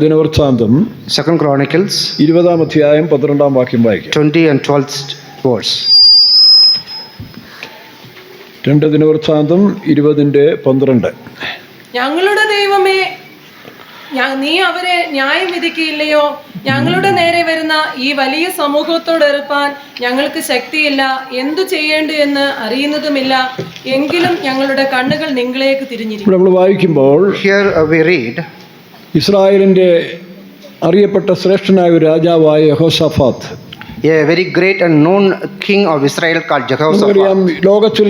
ദിനവൃത്താന്തം 2 Chronicles 20-ാം അധ്യായം 12-ാം വാക്യം വായിക്കാം. 20 and 12th verse. 2 ദിനവൃത്താന്തം 20:12. ഞങ്ങളുടെ ദൈവമേ, നീ അവരെ ന്യായം വിധിക്കുകയില്ലയോ? ഞങ്ങളുടെ നേരെ വരുന്ന ഈ വലിയ സമൂഹത്തോട് എതിർപ്പാൻ ഞങ്ങൾക്ക് ശക്തിയില്ല, എന്തു ചെയ്യേണ്ടു എന്ന് അറിയുന്നതുമില്ല. എങ്കിലും ഞങ്ങളുടെ കണ്ണുകൾ നിങ്ങളിലേക്ക് തിരിഞ്ഞിരിക്കും. നമ്മൾ വായിക്കുമ്പോൾ Here we read, ഇസ്രായേലിന്റെ അറിയപ്പെട്ട ശ്രേഷ്ഠനായ ഒരു രാജാവായ Jehoshaphat, a very great and known king of Israel called Jehoshaphat. നമുക്കറിയാം, ലോകത്തിൽ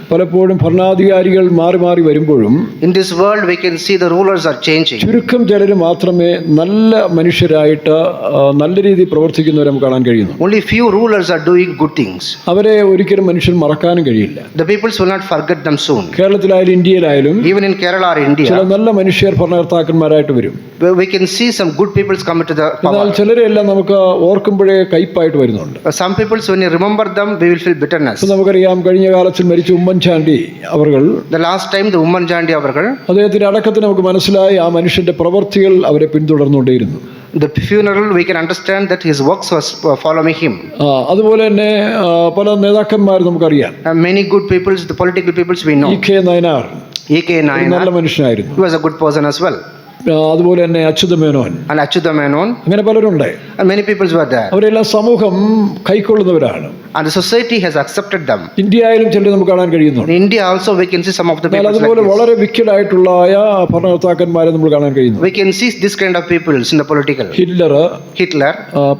പലപ്പോഴും ഭരണാധികാരികൾ മാറി മാറി വരുമ്പോഴും In this world we can see the rulers are changing. ചുരുക്കം ചിലർ മാത്രമേ നല്ല മനുഷ്യരായിട്ട് നല്ല രീതിയിൽ പ്രവർത്തിക്കുന്നവരെ നമുക്ക് കാണാൻ കഴിയുന്നു. Only few rulers are doing good things. അവരെ ഒരിക്കലും മനുഷ്യൻ മറക്കാനും കഴിയില്ല. The peoples will not forget them soon. കേരളത്തിലായാലും ഇന്ത്യയിലായാലും Even in Kerala or ചില India, നല്ല മനുഷ്യർ ഭരണകർത്താക്കന്മാരായിട്ട് വരും. we can see some good peoples come into the എന്നാൽ power. ചിലരെല്ലാം നമുക്ക് ഓർക്കുമ്പോഴേ കയ്പായിട്ട് വരുന്നുണ്ട്. Some peoples, when you remember them, we will feel bitterness. നമുക്കറിയാം, കഴിഞ്ഞ കാലത്തിൽ മരിച്ച ഉമ്മൻചാണ്ടി അവർ, The last time the Umman Chandi avargal, അദ്ദേഹത്തിന്റെ അടക്കത്തിന് നമുക്ക് മനസ്സിലായി ആ മനുഷ്യന്റെ പ്രവൃത്തികൾ അവരെ പിന്തുടർന്നുകൊണ്ടേയിരുന്നു. the funeral we can understand that his works was following him. അതുപോലെ തന്നെ പല നേതാക്കന്മാർ നമുക്കറിയാം. Many good peoples, the political peoples we know. E.K. Nayanar E.K. നല്ല Nayanar, മനുഷ്യനായിരുന്നു. he was a good person as well. അതുപോലെ തന്നെ Achyuta Menon, And Achyuta Menon, അങ്ങനെ പലരുണ്ട്. and many peoples were there. അവരെല്ലാം സമൂഹം കൈക്കൊള്ളുന്നവരാണ്. And the society has accepted them. ഇന്ത്യയിലും ചിലർ നമുക്ക് കാണാൻ In കഴിയുന്നുണ്ട്. India also we can see some of the എന്നാൽ peoples like അതുപോലെ this. വളരെ വിക്കഡ് ആയിട്ടുള്ള ഭരണകർത്താക്കന്മാരെ നമ്മൾ കാണാൻ കഴിയുന്നു. We can see this kind of peoples in the political. Hitler, Hitler,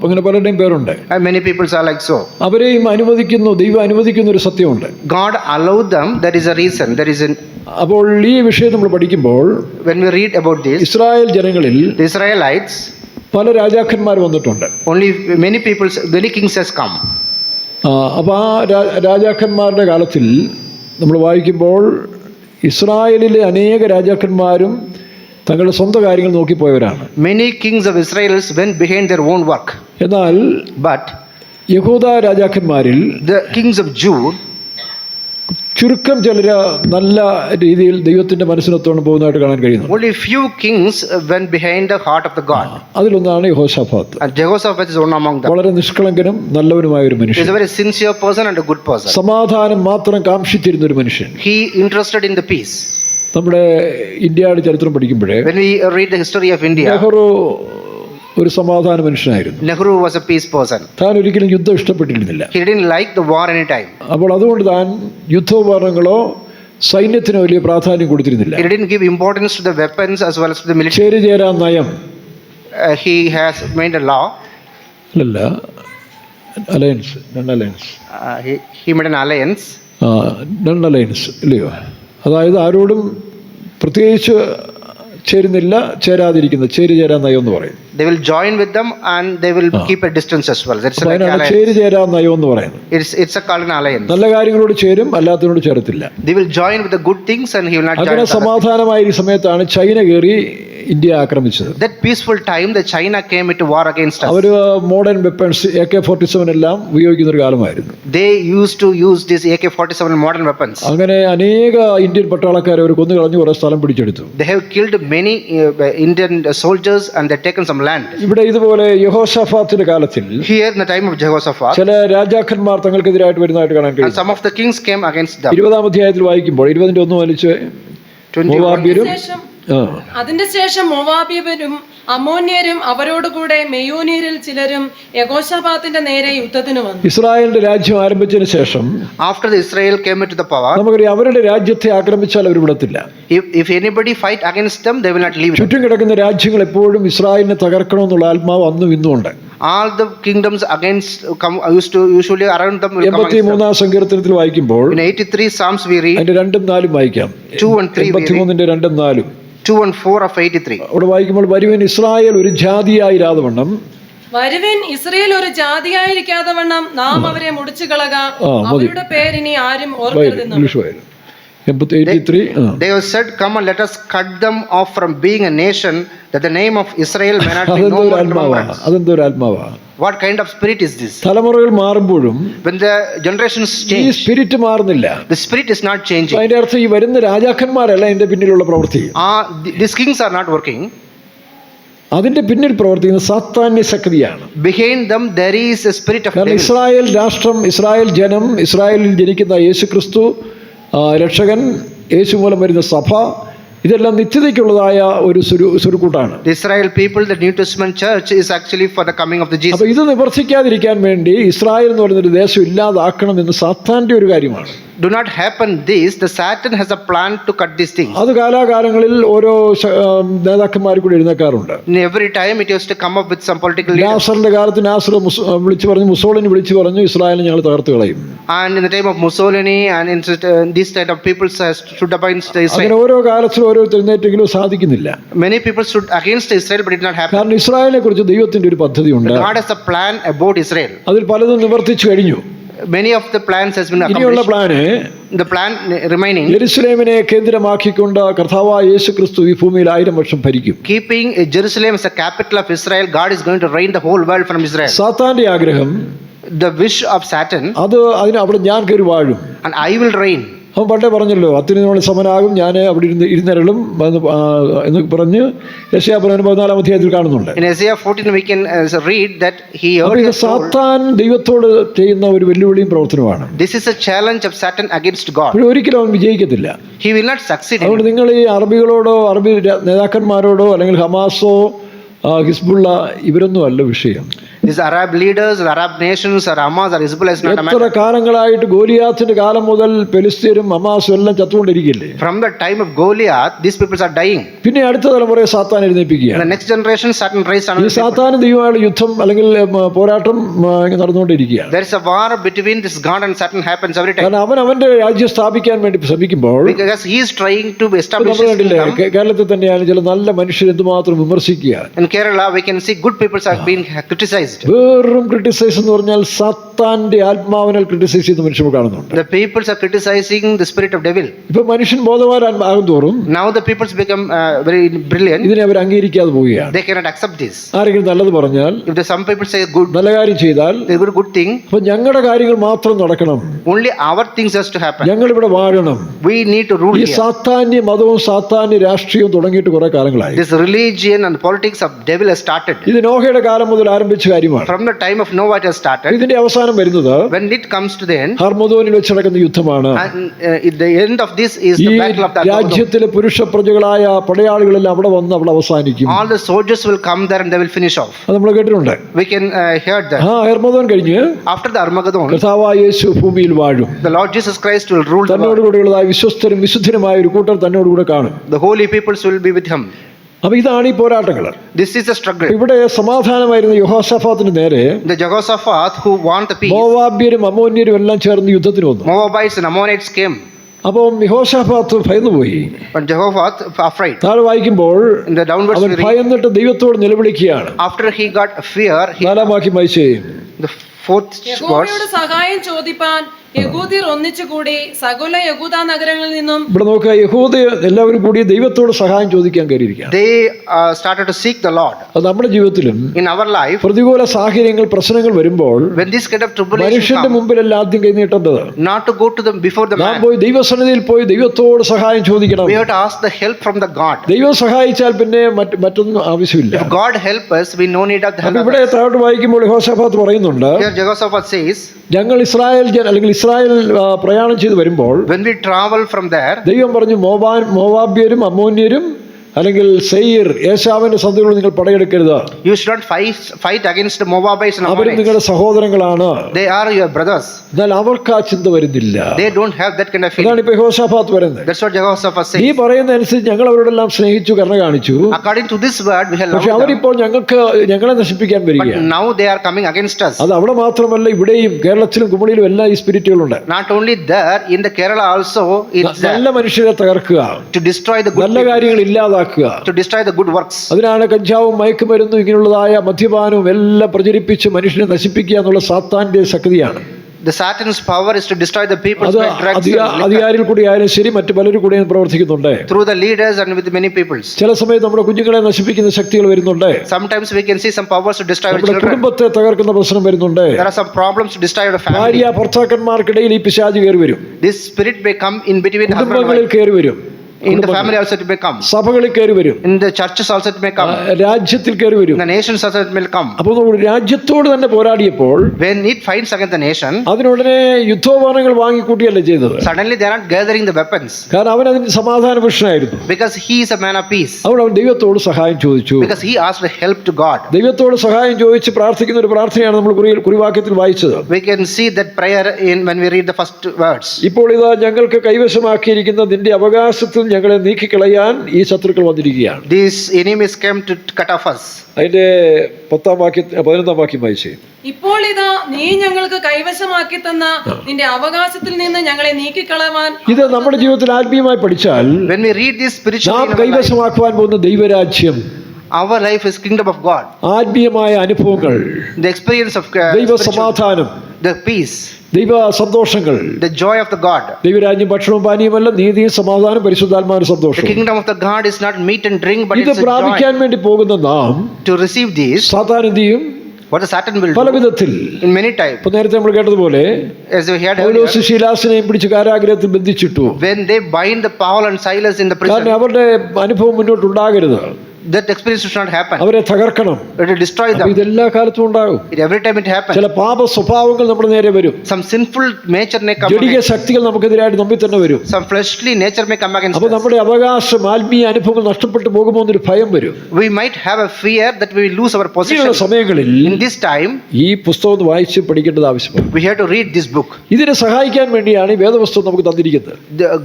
അങ്ങനെ പലരുടെയും പേരുണ്ട്. and many peoples are like so. അവരെയും അനുവദിക്കുന്നു, ദൈവം അനുവദിക്കുന്ന ഒരു സത്യമുണ്ട്. God allowed them, there is a reason, there is an. അപ്പോൾ ഈ വിഷയം നമ്മൾ പഠിക്കുമ്പോൾ When we read about this, Israel ജനങ്ങളിൽ the Israelites, പല രാജാക്കന്മാർ വന്നിട്ടുണ്ട്. only many peoples, many kings has come. അപ്പോൾ ആ രാജാക്കന്മാരുടെ കാലത്തിൽ നമ്മൾ വായിക്കുമ്പോൾ ഇസ്രായേലിലെ അനേക രാജാക്കന്മാരും തങ്ങളുടെ സ്വന്തം കാര്യങ്ങൾ നോക്കിപ്പോയവരാണ്. Many kings of Israel went behind their own work. എന്നാൽ But യഹൂദ രാജാക്കന്മാരിൽ the kings of Judah, ചുരുക്കം ചിലർ നല്ല രീതിയിൽ ദൈവത്തിന്റെ മനസ്സിനൊത്തോണം പോകുന്നതായിട്ട് കാണാൻ കഴിയുന്നു. only few kings went behind the heart of the God. അതിലൊന്നാണ് Jehoshaphat. And Jehoshaphat is one among them. വളരെ നിഷ്കളങ്കനും നല്ലവനുമായ ഒരു He is മനുഷ്യൻ, a very sincere person and a good person. സമാധാനം മാത്രം കാംക്ഷിച്ചിരുന്ന ഒരു മനുഷ്യൻ. He interested in the peace. നമ്മുടെ ഇന്ത്യയുടെ ചരിത്രം പഠിക്കുമ്പോഴേ When we read the history of India, Nehru ഒരു സമാധാന മനുഷ്യനായിരുന്നു. Nehru was a peace person. താൻ ഒരിക്കലും യുദ്ധം ഇഷ്ടപ്പെട്ടിരുന്നില്ല. He didn't like the war any time. അപ്പോൾ അതുകൊണ്ട് താൻ യുദ്ധോപകരണങ്ങളോ സൈന്യത്തിനോ വലിയ പ്രാധാന്യം കൊടുത്തിരുന്നില്ല. He didn't give importance to the weapons as well as to the military. ചേരിചേരാ നയം He has made a law. അല്ലല്ല, alliance, none alliance, He made an alliance. None alliance ഇല്ലയോ? അതായത് ആരോടും പ്രത്യേകിച്ച് ചേരുന്നില്ല, ചേരാതിരിക്കുന്ന ചേരിചേരാ നയം എന്ന് പറയും. They will join with them and they will keep a distance as well. That's like അതിനാണ് alliance. ചേരിചേരാ നയം എന്ന് പറയുന്നത്. It's a called an alliance. നല്ല കാര്യങ്ങളോട് ചേരും, അല്ലാത്തതിനോട് ചേരത്തില്ല. They will join with the good things and he will not join അങ്ങനെ with others. സമാധാനമായ ഈ സമയത്താണ് ചൈന കയറി ഇന്ത്യ ആക്രമിച്ചത്. That peaceful time the China came into war against us. Our modern weapons AK-47 എല്ലാം ഉപയോഗിക്കുന്ന ഒരു കാലമായിരുന്നു. They used to use these AK-47 modern weapons. അങ്ങനെ അനേക ഇന്ത്യൻ പട്ടാളക്കാരെ അവർ കൊന്നു കളഞ്ഞു, കുറെ സ്ഥലം പിടിച്ചെടുത്തു. They have killed many Indian soldiers and they've taken some land. ഇവിടെ ഇതുപോലെ യഹോശാഫാത്തിന്റെ കാലത്തിൽ Here in the time of Jehoshaphat, ചില രാജാക്കന്മാർ തങ്ങൾക്കെതിരായിട്ട് വരുന്നതായിട്ട് കാണാൻ and കഴിയും. some of the kings came against them. 20-ാം അധ്യായത്തിൽ വായിക്കുമ്പോൾ 20-ന്റെ 1 വലിച്ച് 21. മോവാബ്യരും അതിന്റെ ശേഷം മോവാബ്യരും അമ്മോന്യരും അവരോടുകൂടെ മെയൂന്യരിൽ ചിലരും യഹോശാഫാത്തിന്റെ നേരെ യുദ്ധത്തിന് വന്നു. ഇസ്രായേലിന്റെ രാജ്യം ആരംഭിച്ചതിന് ശേഷം After the Israel came into the power, നമുക്കറിയാം, അവരുടെ രാജ്യത്തെ ആക്രമിച്ചാൽ അവർ വിടത്തില്ല. if anybody fight against them, they will not leave them. ചുറ്റും കിടക്കുന്ന രാജ്യങ്ങൾ എപ്പോഴും ഇസ്രായേലിനെ തകർക്കണമെന്നുള്ള ആത്മാവ് അന്നും ഇന്നും ഉണ്ട്. All the kingdoms against used to usually around them will come against them. 83-ാം സങ്കീർത്തനത്തിൽ വായിക്കുമ്പോൾ In 83 Psalms we read അതിന്റെ 2ഉം 4ഉം വായിക്കാം. 2 and 3 we read. 83-ന്റെ 2ഉം 4ഉം 2 and 4 of 83. അവിടെ വായിക്കുമ്പോൾ, വരുവൻ ഇസ്രായേൽ ഒരു ജാതിയായിരാതെ വണ്ണം, വരുവിൻ ഇസ്രയേൽ ഒരു ജാതിയായിരിക്കാതെ വണ്ണം നാം അവരെ മുടിച്ചു കളക, അവരുടെ പേരിനി ആരും ഓർക്കരുതെന്ന്. ഇംഗ്ലീഷ് വായിക്കും 83. They have said, come and let us cut them off from being a nation, that the name of Israel may not be known. അതെന്തോ ഒരു ആത്മാവാ. What kind of spirit is this? തലമുറകൾ മാറുമ്പോഴും When the generations ഈ change, spirit മാറുന്നില്ല. the spirit is not changing. അതിന്റെ അർത്ഥം ഈ വരുന്ന രാജാക്കന്മാരല്ല ഇതിന്റെ പിന്നിലുള്ള പ്രവൃത്തി. These kings are not working. അതിന്റെ പിന്നിൽ പ്രവർത്തിക്കുന്ന സാത്താന്യ ശക്തിയാണ്. Behind them there is a spirit of കാരണം devil. ഇസ്രായേൽ രാഷ്ട്രം, ഇസ്രായേൽ ജനം, ഇസ്രായേലിൽ ജനിക്കുന്ന യേശുക്രിസ്തു രക്ഷകൻ, യേശു മൂലം വരുന്ന സഭ, ഇതെല്ലാം നിത്യതയ്ക്കുള്ളതായ ഒരു സ്വരുക്കൂട്ടാണ്. The Israel people, the New Testament church is actually for the coming of the Jesus. അപ്പൊ ഇത് നിവർത്തിക്കാതിരിക്കാൻ വേണ്ടി ഇസ്രായേൽ എന്ന് പറയുന്നൊരു ദേശം ഇല്ലാതാക്കണം എന്ന് സാത്താന്റെ ഒരു കാര്യമാണ്. Do not happen this, the Satan has a plan to cut these things. അത് കാലാകാലങ്ങളിൽ ഓരോ നേതാക്കന്മാർ കൂടി എഴുന്നേക്കാറുണ്ട്. In every time it used to come up with some political leader. നാസറിന്റെ കാലത്ത് നാസർ വിളിച്ചു പറഞ്ഞു, മുസോളിനി വിളിച്ചു പറഞ്ഞു, ഇസ്രായേലിനെ ഞങ്ങൾ തകർത്ത് കളയും. And in the time of Mussolini and in this type of people stood against Israel. അങ്ങനെ ഓരോ കാലത്തിലും ഓരോ എഴുന്നേറ്റെങ്കിലും സാധിക്കുന്നില്ല. Many people stood against Israel, but it did not happen. കാരണം ഇസ്രായേലിനെ കുറിച്ച് ദൈവത്തിന്റെ ഒരു പദ്ധതിയുണ്ട്. God has a plan about Israel. അതിൽ പലതും നിവർത്തിച്ചു കഴിഞ്ഞു. Many of the plans has been ഇനിയുള്ള accomplished. Plan The plan remaining, യെരുശലേമിനെ കേന്ദ്രമാക്കിക്കൊണ്ട് കർത്താവായ യേശുക്രിസ്തു ഈ ഭൂമിയിൽ 1000 വർഷം ഭരിക്കും. keeping Jerusalem as a capital of Israel, God is going to reign the whole world from Israel. സാത്താന്റെ ആഗ്രഹം, The wish of Satan, അവിടെ ഞാൻ കയറി വാഴും. and I will reign. അവൻ പണ്ടേ പറഞ്ഞല്ലോ, അത്യുന്നതനോട് സമനാകും, ഞാൻ അവിടെ ഇരുന്നരളും എന്ന് പറഞ്ഞ് യെശയ്യാ 14 അധ്യായത്തിൽ കാണുന്നുണ്ട്. In Isaiah 14 we can read that he അപ്പോൾ ഇത് സാത്താൻ ദൈവത്തോട് ചെയ്യുന്ന ഒരു വെല്ലുവിളിയും പ്രവർത്തനമാണ്. this is a challenge of Satan against God. അപ്പോൾ ഒരിക്കലും അവൻ വിജയിക്കത്തില്ല. He will not succeed in അതുകൊണ്ട് it. നിങ്ങൾ ഈ അറബികളോടോ അറബി നേതാക്കന്മാരോടോ അല്ലെങ്കിൽ ഹമാസോ ഹിസ്ബുള്ള ഇവരൊന്നും അല്ല വിഷയം. These Arab leaders, the Arab nations, or Hamas or Hezbollah is not a എത്ര matter. കാലങ്ങളായിട്ട് ഗോലിയാത്തിന്റെ കാലം മുതൽ പെലിസ്തീനും ഹമാസും എല്ലാം ചത്തുകൊണ്ടിരിക്കില്ലേ? From the time of Goliath, these people are dying. പിന്നെ അടുത്ത തലമുറയെ സാത്താൻ In എഴുന്നേൽപ്പിക്കുകയാണ്. the next generation, Satan raised ഈ another people. സാത്താനും ദൈവമായുള്ള യുദ്ധം അല്ലെങ്കിൽ പോരാട്ടം നടന്നുകൊണ്ടിരിക്കുകയാണ്. There is a war between this God and Satan happens every time. കാരണം അവന്റെ രാജ്യം സ്ഥാപിക്കാൻ വേണ്ടി ശ്രമിക്കുമ്പോൾ Because he is trying to establish നമ്മൾ his കണ്ടില്ലേ, kingdom. കേരളത്തിൽ തന്നെയാണ് ചില നല്ല മനുഷ്യർ എന്തുമാത്രം വിമർശിക്കുക. In Kerala, we can see good people are being criticized. വേറും ക്രിട്ടിസൈസ് എന്ന് പറഞ്ഞാൽ സാത്താന്റെ ആത്മാവിനാൽ ക്രിട്ടിസൈസ് ചെയ്യുന്ന മനുഷ്യർ കാണുന്നുണ്ട്. The peoples are criticizing the spirit of devil. ഇപ്പൊ മനുഷ്യൻ ബോധവാനാകും തോറും Now the peoples become very brilliant. ഇതിനെ അവർ അംഗീകരിക്കാതെ പോവുകയാണ്. They cannot accept this. ആരെങ്കിലും നല്ലത് പറഞ്ഞാൽ, If some people say good, നല്ല കാര്യം ചെയ്താൽ, they do good thing, അപ്പൊ ഞങ്ങളുടെ കാര്യങ്ങൾ മാത്രം നടക്കണം, only our things has to happen. ഞങ്ങൾ ഇവിടെ വാഴണം. We need to rule ഈ here. സാത്താന്യ മതവും സാത്താന്യ രാഷ്ട്രീയവും തുടങ്ങിയിട്ട് കുറെ കാലങ്ങളായി. This religion and politics of devil has started. ഇത് നോഹയുടെ കാലം മുതൽ ആരംഭിച്ച കാര്യമാണ്. From the time of Noah it has started. ഇതിന്റെ അവസാനം വരുന്നത് When it comes to the end, ഹർമോദോനിൽ വെച്ച് നടക്കുന്ന യുദ്ധമാണ്. and the end of this is ഈ the battle of the Armageddon. രാജ്യത്തിലെ പുരുഷ പ്രജകളായ പടയാളികളെല്ലാം അവിടെ വന്ന് അവിടെ അവസാനിക്കും. All the soldiers will come there and they will finish off. അത് നമ്മൾ കേട്ടിട്ടുണ്ട്. We can hear that. ഹർമോദോൻ കഴിഞ്ഞ് After the Armageddon, കർത്താവായ യേശു ഭൂമിയിൽ വാഴും. the Lord Jesus Christ will rule the world. തന്നോടുകൂടെയുള്ളതായ വിശ്വസ്തരും വിശുദ്ധരുമായ ഒരു കൂട്ടർ തന്നോടുകൂടെ കാണും. The holy peoples will be with him. അപ്പൊ ഇതാണ് ഈ പോരാട്ടങ്ങൾ. This is a struggle. ഇവിടെ സമാധാനമായിരുന്ന യഹോശാഫാത്തിന് നേരെ The Jehoshaphat who want the peace, മോവാബ്യരും അമ്മോന്യരും എല്ലാം ചേർന്ന് യുദ്ധത്തിന് വന്നു. Moabites and Ammonites came. അപ്പം യഹോശാഫാത്ത് ഭയന്നുപോയി. But Jehoshaphat afraid. താഴെ വായിക്കുമ്പോൾ In the downwards അവൻ we read, ഭയന്നിട്ട് ദൈവത്തോട് നിലവിളിക്കുകയാണ്. after he got fear, he, 4 വാക്യം വായിച്ചേ. the 4th verse, യഹോവയോട് സഹായം ചോദിപ്പാൻ യഹൂദ്യർ ഒന്നിച്ചുകൂടി സകല യഹൂദ നഗരങ്ങളിൽ നിന്നും. ഇവിടെ നോക്കുക, യഹൂദ എല്ലാവരും കൂടി ദൈവത്തോട് സഹായം ചോദിക്കാൻ കയറിയിരിക്കുകയാണ്. they started to seek the Lord. അത് നമ്മുടെ ജീവിതത്തിലും In our life, പ്രതികൂല സാഹചര്യങ്ങൾ, പ്രശ്നങ്ങൾ വരുമ്പോൾ when this kind of tribulation മനുഷ്യന്റെ comes, മുമ്പിലല്ല ആദ്യം കൈനീട്ടേണ്ടത്. not to go to them before the നാം man. പോയി ദൈവസന്നിധിയിൽ പോയി ദൈവത്തോട് സഹായം ചോദിക്കണം. We have to ask the help from the God. ദൈവം സഹായിച്ചാൽ പിന്നെ മറ്റൊന്നും ആവശ്യമില്ല. If God help us, we no need of the help അപ്പൊ of ഇവിടെ us. താഴോട്ട് വായിക്കുമ്പോൾ യഹോശാഫാത്ത് പറയുന്നുണ്ട്, Here Jehoshaphat says, ഞങ്ങൾ ഇസ്രായേൽ അല്ലെങ്കിൽ ഇസ്രായേൽ പ്രയാണം ചെയ്ത് വരുമ്പോൾ when we travel from there, ദൈവം പറഞ്ഞു, മോവാബ്യരും അമ്മോന്യരും അല്ലെങ്കിൽ സെയീർ ഏശാവിന്റെ സന്തതികളോട് നിങ്ങൾ പടയെടുക്കരുത്. you should not fight against the Moabites and അവരും Ammonites. നിങ്ങളുടെ സഹോദരങ്ങളാണ്. They are your brothers. എന്നാൽ അവർക്ക് ആ ചിന്ത വരുന്നില്ല. They don't have that kind of feeling. അതാണ് ഇപ്പൊ യഹോശാഫാത്ത് പറയുന്നത്. That's what Jehoshaphat ഈ says. പറയുന്ന അനുസരിച്ച് ഞങ്ങൾ അവരോടെല്ലാം സ്നേഹിച്ചു, കരുണ കാണിച്ചു. According to this word, we have loved പക്ഷെ them. അവരിപ്പോൾ ഞങ്ങളെ നശിപ്പിക്കാൻ But വരികയാണ്. now they are coming against us. അത് അവിടെ മാത്രമല്ല, ഇവിടെയും കേരളത്തിലും കുമളിയിലും എല്ലാം ഈ സ്പിരിറ്റുകളുണ്ട്. Not only there, in the Kerala also, it's നല്ല there. മനുഷ്യരെ തകർക്കുക, To destroy the good നല്ല people, കാര്യങ്ങൾ ഇല്ലാതാക്കുക. to destroy the good works. അതിനാണ് കഞ്ചാവും മയക്കുമരുന്നും ഇങ്ങനെയുള്ളതായ മദ്യപാനവും എല്ലാം പ്രചരിപ്പിച്ച് മനുഷ്യനെ നശിപ്പിക്കുക എന്നുള്ള സാത്താന്റെ ശക്തിയാണ്. The Satan's power is to destroy the people അത് by drugs and liquor. അധികാരികൾ കൂടി ആയാലും ശരി, മറ്റു പലരും കൂടി പ്രവർത്തിക്കുന്നുണ്ട്. Through the leaders and with many peoples. ചില സമയത്ത് നമ്മുടെ കുഞ്ഞുങ്ങളെ നശിപ്പിക്കുന്ന ശക്തികൾ വരുന്നുണ്ട്. Sometimes we can see some powers to destroy our നമ്മുടെ children. കുടുംബത്തെ തകർക്കുന്ന പ്രശ്നം വരുന്നുണ്ട്. There are some problems to destroy our family. ഭാര്യ ഭർത്താക്കന്മാർക്കിടയിൽ ഈ പിശാച് കയറി വരും. This spirit may come in between husband and കുടുംബങ്ങളിൽ wife. കയറി വരും. In the family also it may come. സഭകളിൽ കയറി വരും, In the churches also it may come. രാജ്യത്തിൽ കയറി വരും. In the nations also it may come. അപ്പോൾ നമ്മൾ രാജ്യത്തോട് തന്നെ പോരാടിയപ്പോൾ When it fights against the nation, അതിനുടനെ യുദ്ധോപകരണങ്ങൾ വാങ്ങിക്കൂട്ടിയല്ലേ ചെയ്തത്. suddenly they are not gathering the weapons. കാരണം അവൻ അതിന് സമാധാന പുരുഷനായിരുന്നു. Because he is a man of peace. അതുകൊണ്ട് അവൻ ദൈവത്തോട് സഹായം ചോദിച്ചു. Because he asked help to God. ദൈവത്തോട് സഹായം ചോദിച്ച് പ്രാർത്ഥിക്കുന്ന ഒരു പ്രാർത്ഥനയാണ് നമ്മൾ കുറിവാക്യത്തിൽ വായിച്ചത്. We can see that prayer when we read the first words. ഇപ്പോൾ ഇതാ ഞങ്ങൾക്ക് കൈവശമാക്കിയിരിക്കുന്ന നിന്റെ അവകാശത്തിൽ ഞങ്ങളെ നീക്കിക്കളയാൻ ഈ ശത്രുക്കൾ വന്നിരിക്കുകയാണ്. These enemies came to cut off us. അതിന്റെ 11-ാം വാക്യം വായിച്ചേ. ഇപ്പോൾ ഇതാ നീ ഞങ്ങൾക്ക് കൈവശമാക്കി തന്ന നിന്റെ അവകാശത്തിൽ നിന്ന് ഞങ്ങളെ നീക്കിക്കളവാൻ. ഇത് നമ്മുടെ ജീവിതത്തിൽ ആത്മീയമായി പഠിച്ചാൽ When we read this spiritually, നാം കൈവശമാക്കുവാൻ പോകുന്ന ദൈവരാജ്യം, our life is kingdom of God. ആത്മീയമായ അനുഭവങ്ങൾ, The experience of ദൈവ സമാധാനം, the peace, ദൈവ സന്തോഷങ്ങൾ. the joy of the God. ദൈവരാജ്യം ഭക്ഷണവും പാനീയമല്ല, നീതിയും സമാധാനം പരിശുദ്ധാത്മാവിന്റെ The സന്തോഷം. kingdom of the God is not meat and drink, but ഇത് it's a joy. പ്രാപിക്കാൻ വേണ്ടി പോകുന്ന നാം To receive these, സാത്താൻ എന്ത് ചെയ്യും? what the Satan will പല do വിധത്തിൽ. in many types. ഇപ്പൊ നേരത്തെ നമ്മൾ കേട്ടതുപോലെ As we heard Paulose earlier, ശീലാസിനെയും പിടിച്ച് കാരാഗ്രഹത്തിൽ ബന്ധിച്ചിട്ടു. when they bind the Paul and Silas in the കാരണം prison, അവരുടെ അനുഭവം മുന്നോട്ടുണ്ടാകരുത്, that experience should not happen. അവരെ തകർക്കണം. It will destroy അപ്പൊ them. ഇതെല്ലാ കാലത്തും ഉണ്ടാകും. Every time it happens, ചില പാപ സ്വഭാവങ്ങൾ നമ്മുടെ നേരെ വരും. some sinful nature may come ജഡിക against. ശക്തികൾ നമുക്കെതിരായിട്ട് നമ്മിൽ തന്നെ വരും. Some fleshly nature may come against അപ്പൊ us. നമ്മുടെ അവകാശം, ആത്മീയ അനുഭവങ്ങൾ നഷ്ടപ്പെട്ടു പോകുമോ എന്നൊരു ഭയം വരും. We might have a fear that we will lose our ഇങ്ങനെയുള്ള possession. സമയങ്ങളിൽ In this time, ഈ പുസ്തകം ഒന്ന് വായിച്ച് പഠിക്കേണ്ടത് ആവശ്യമാണ്. we have to read this book. ഇതിനെ സഹായിക്കാൻ വേണ്ടിയാണ് ഈ വേദപുസ്തകം നമുക്ക് തന്നിരിക്കുന്നത്.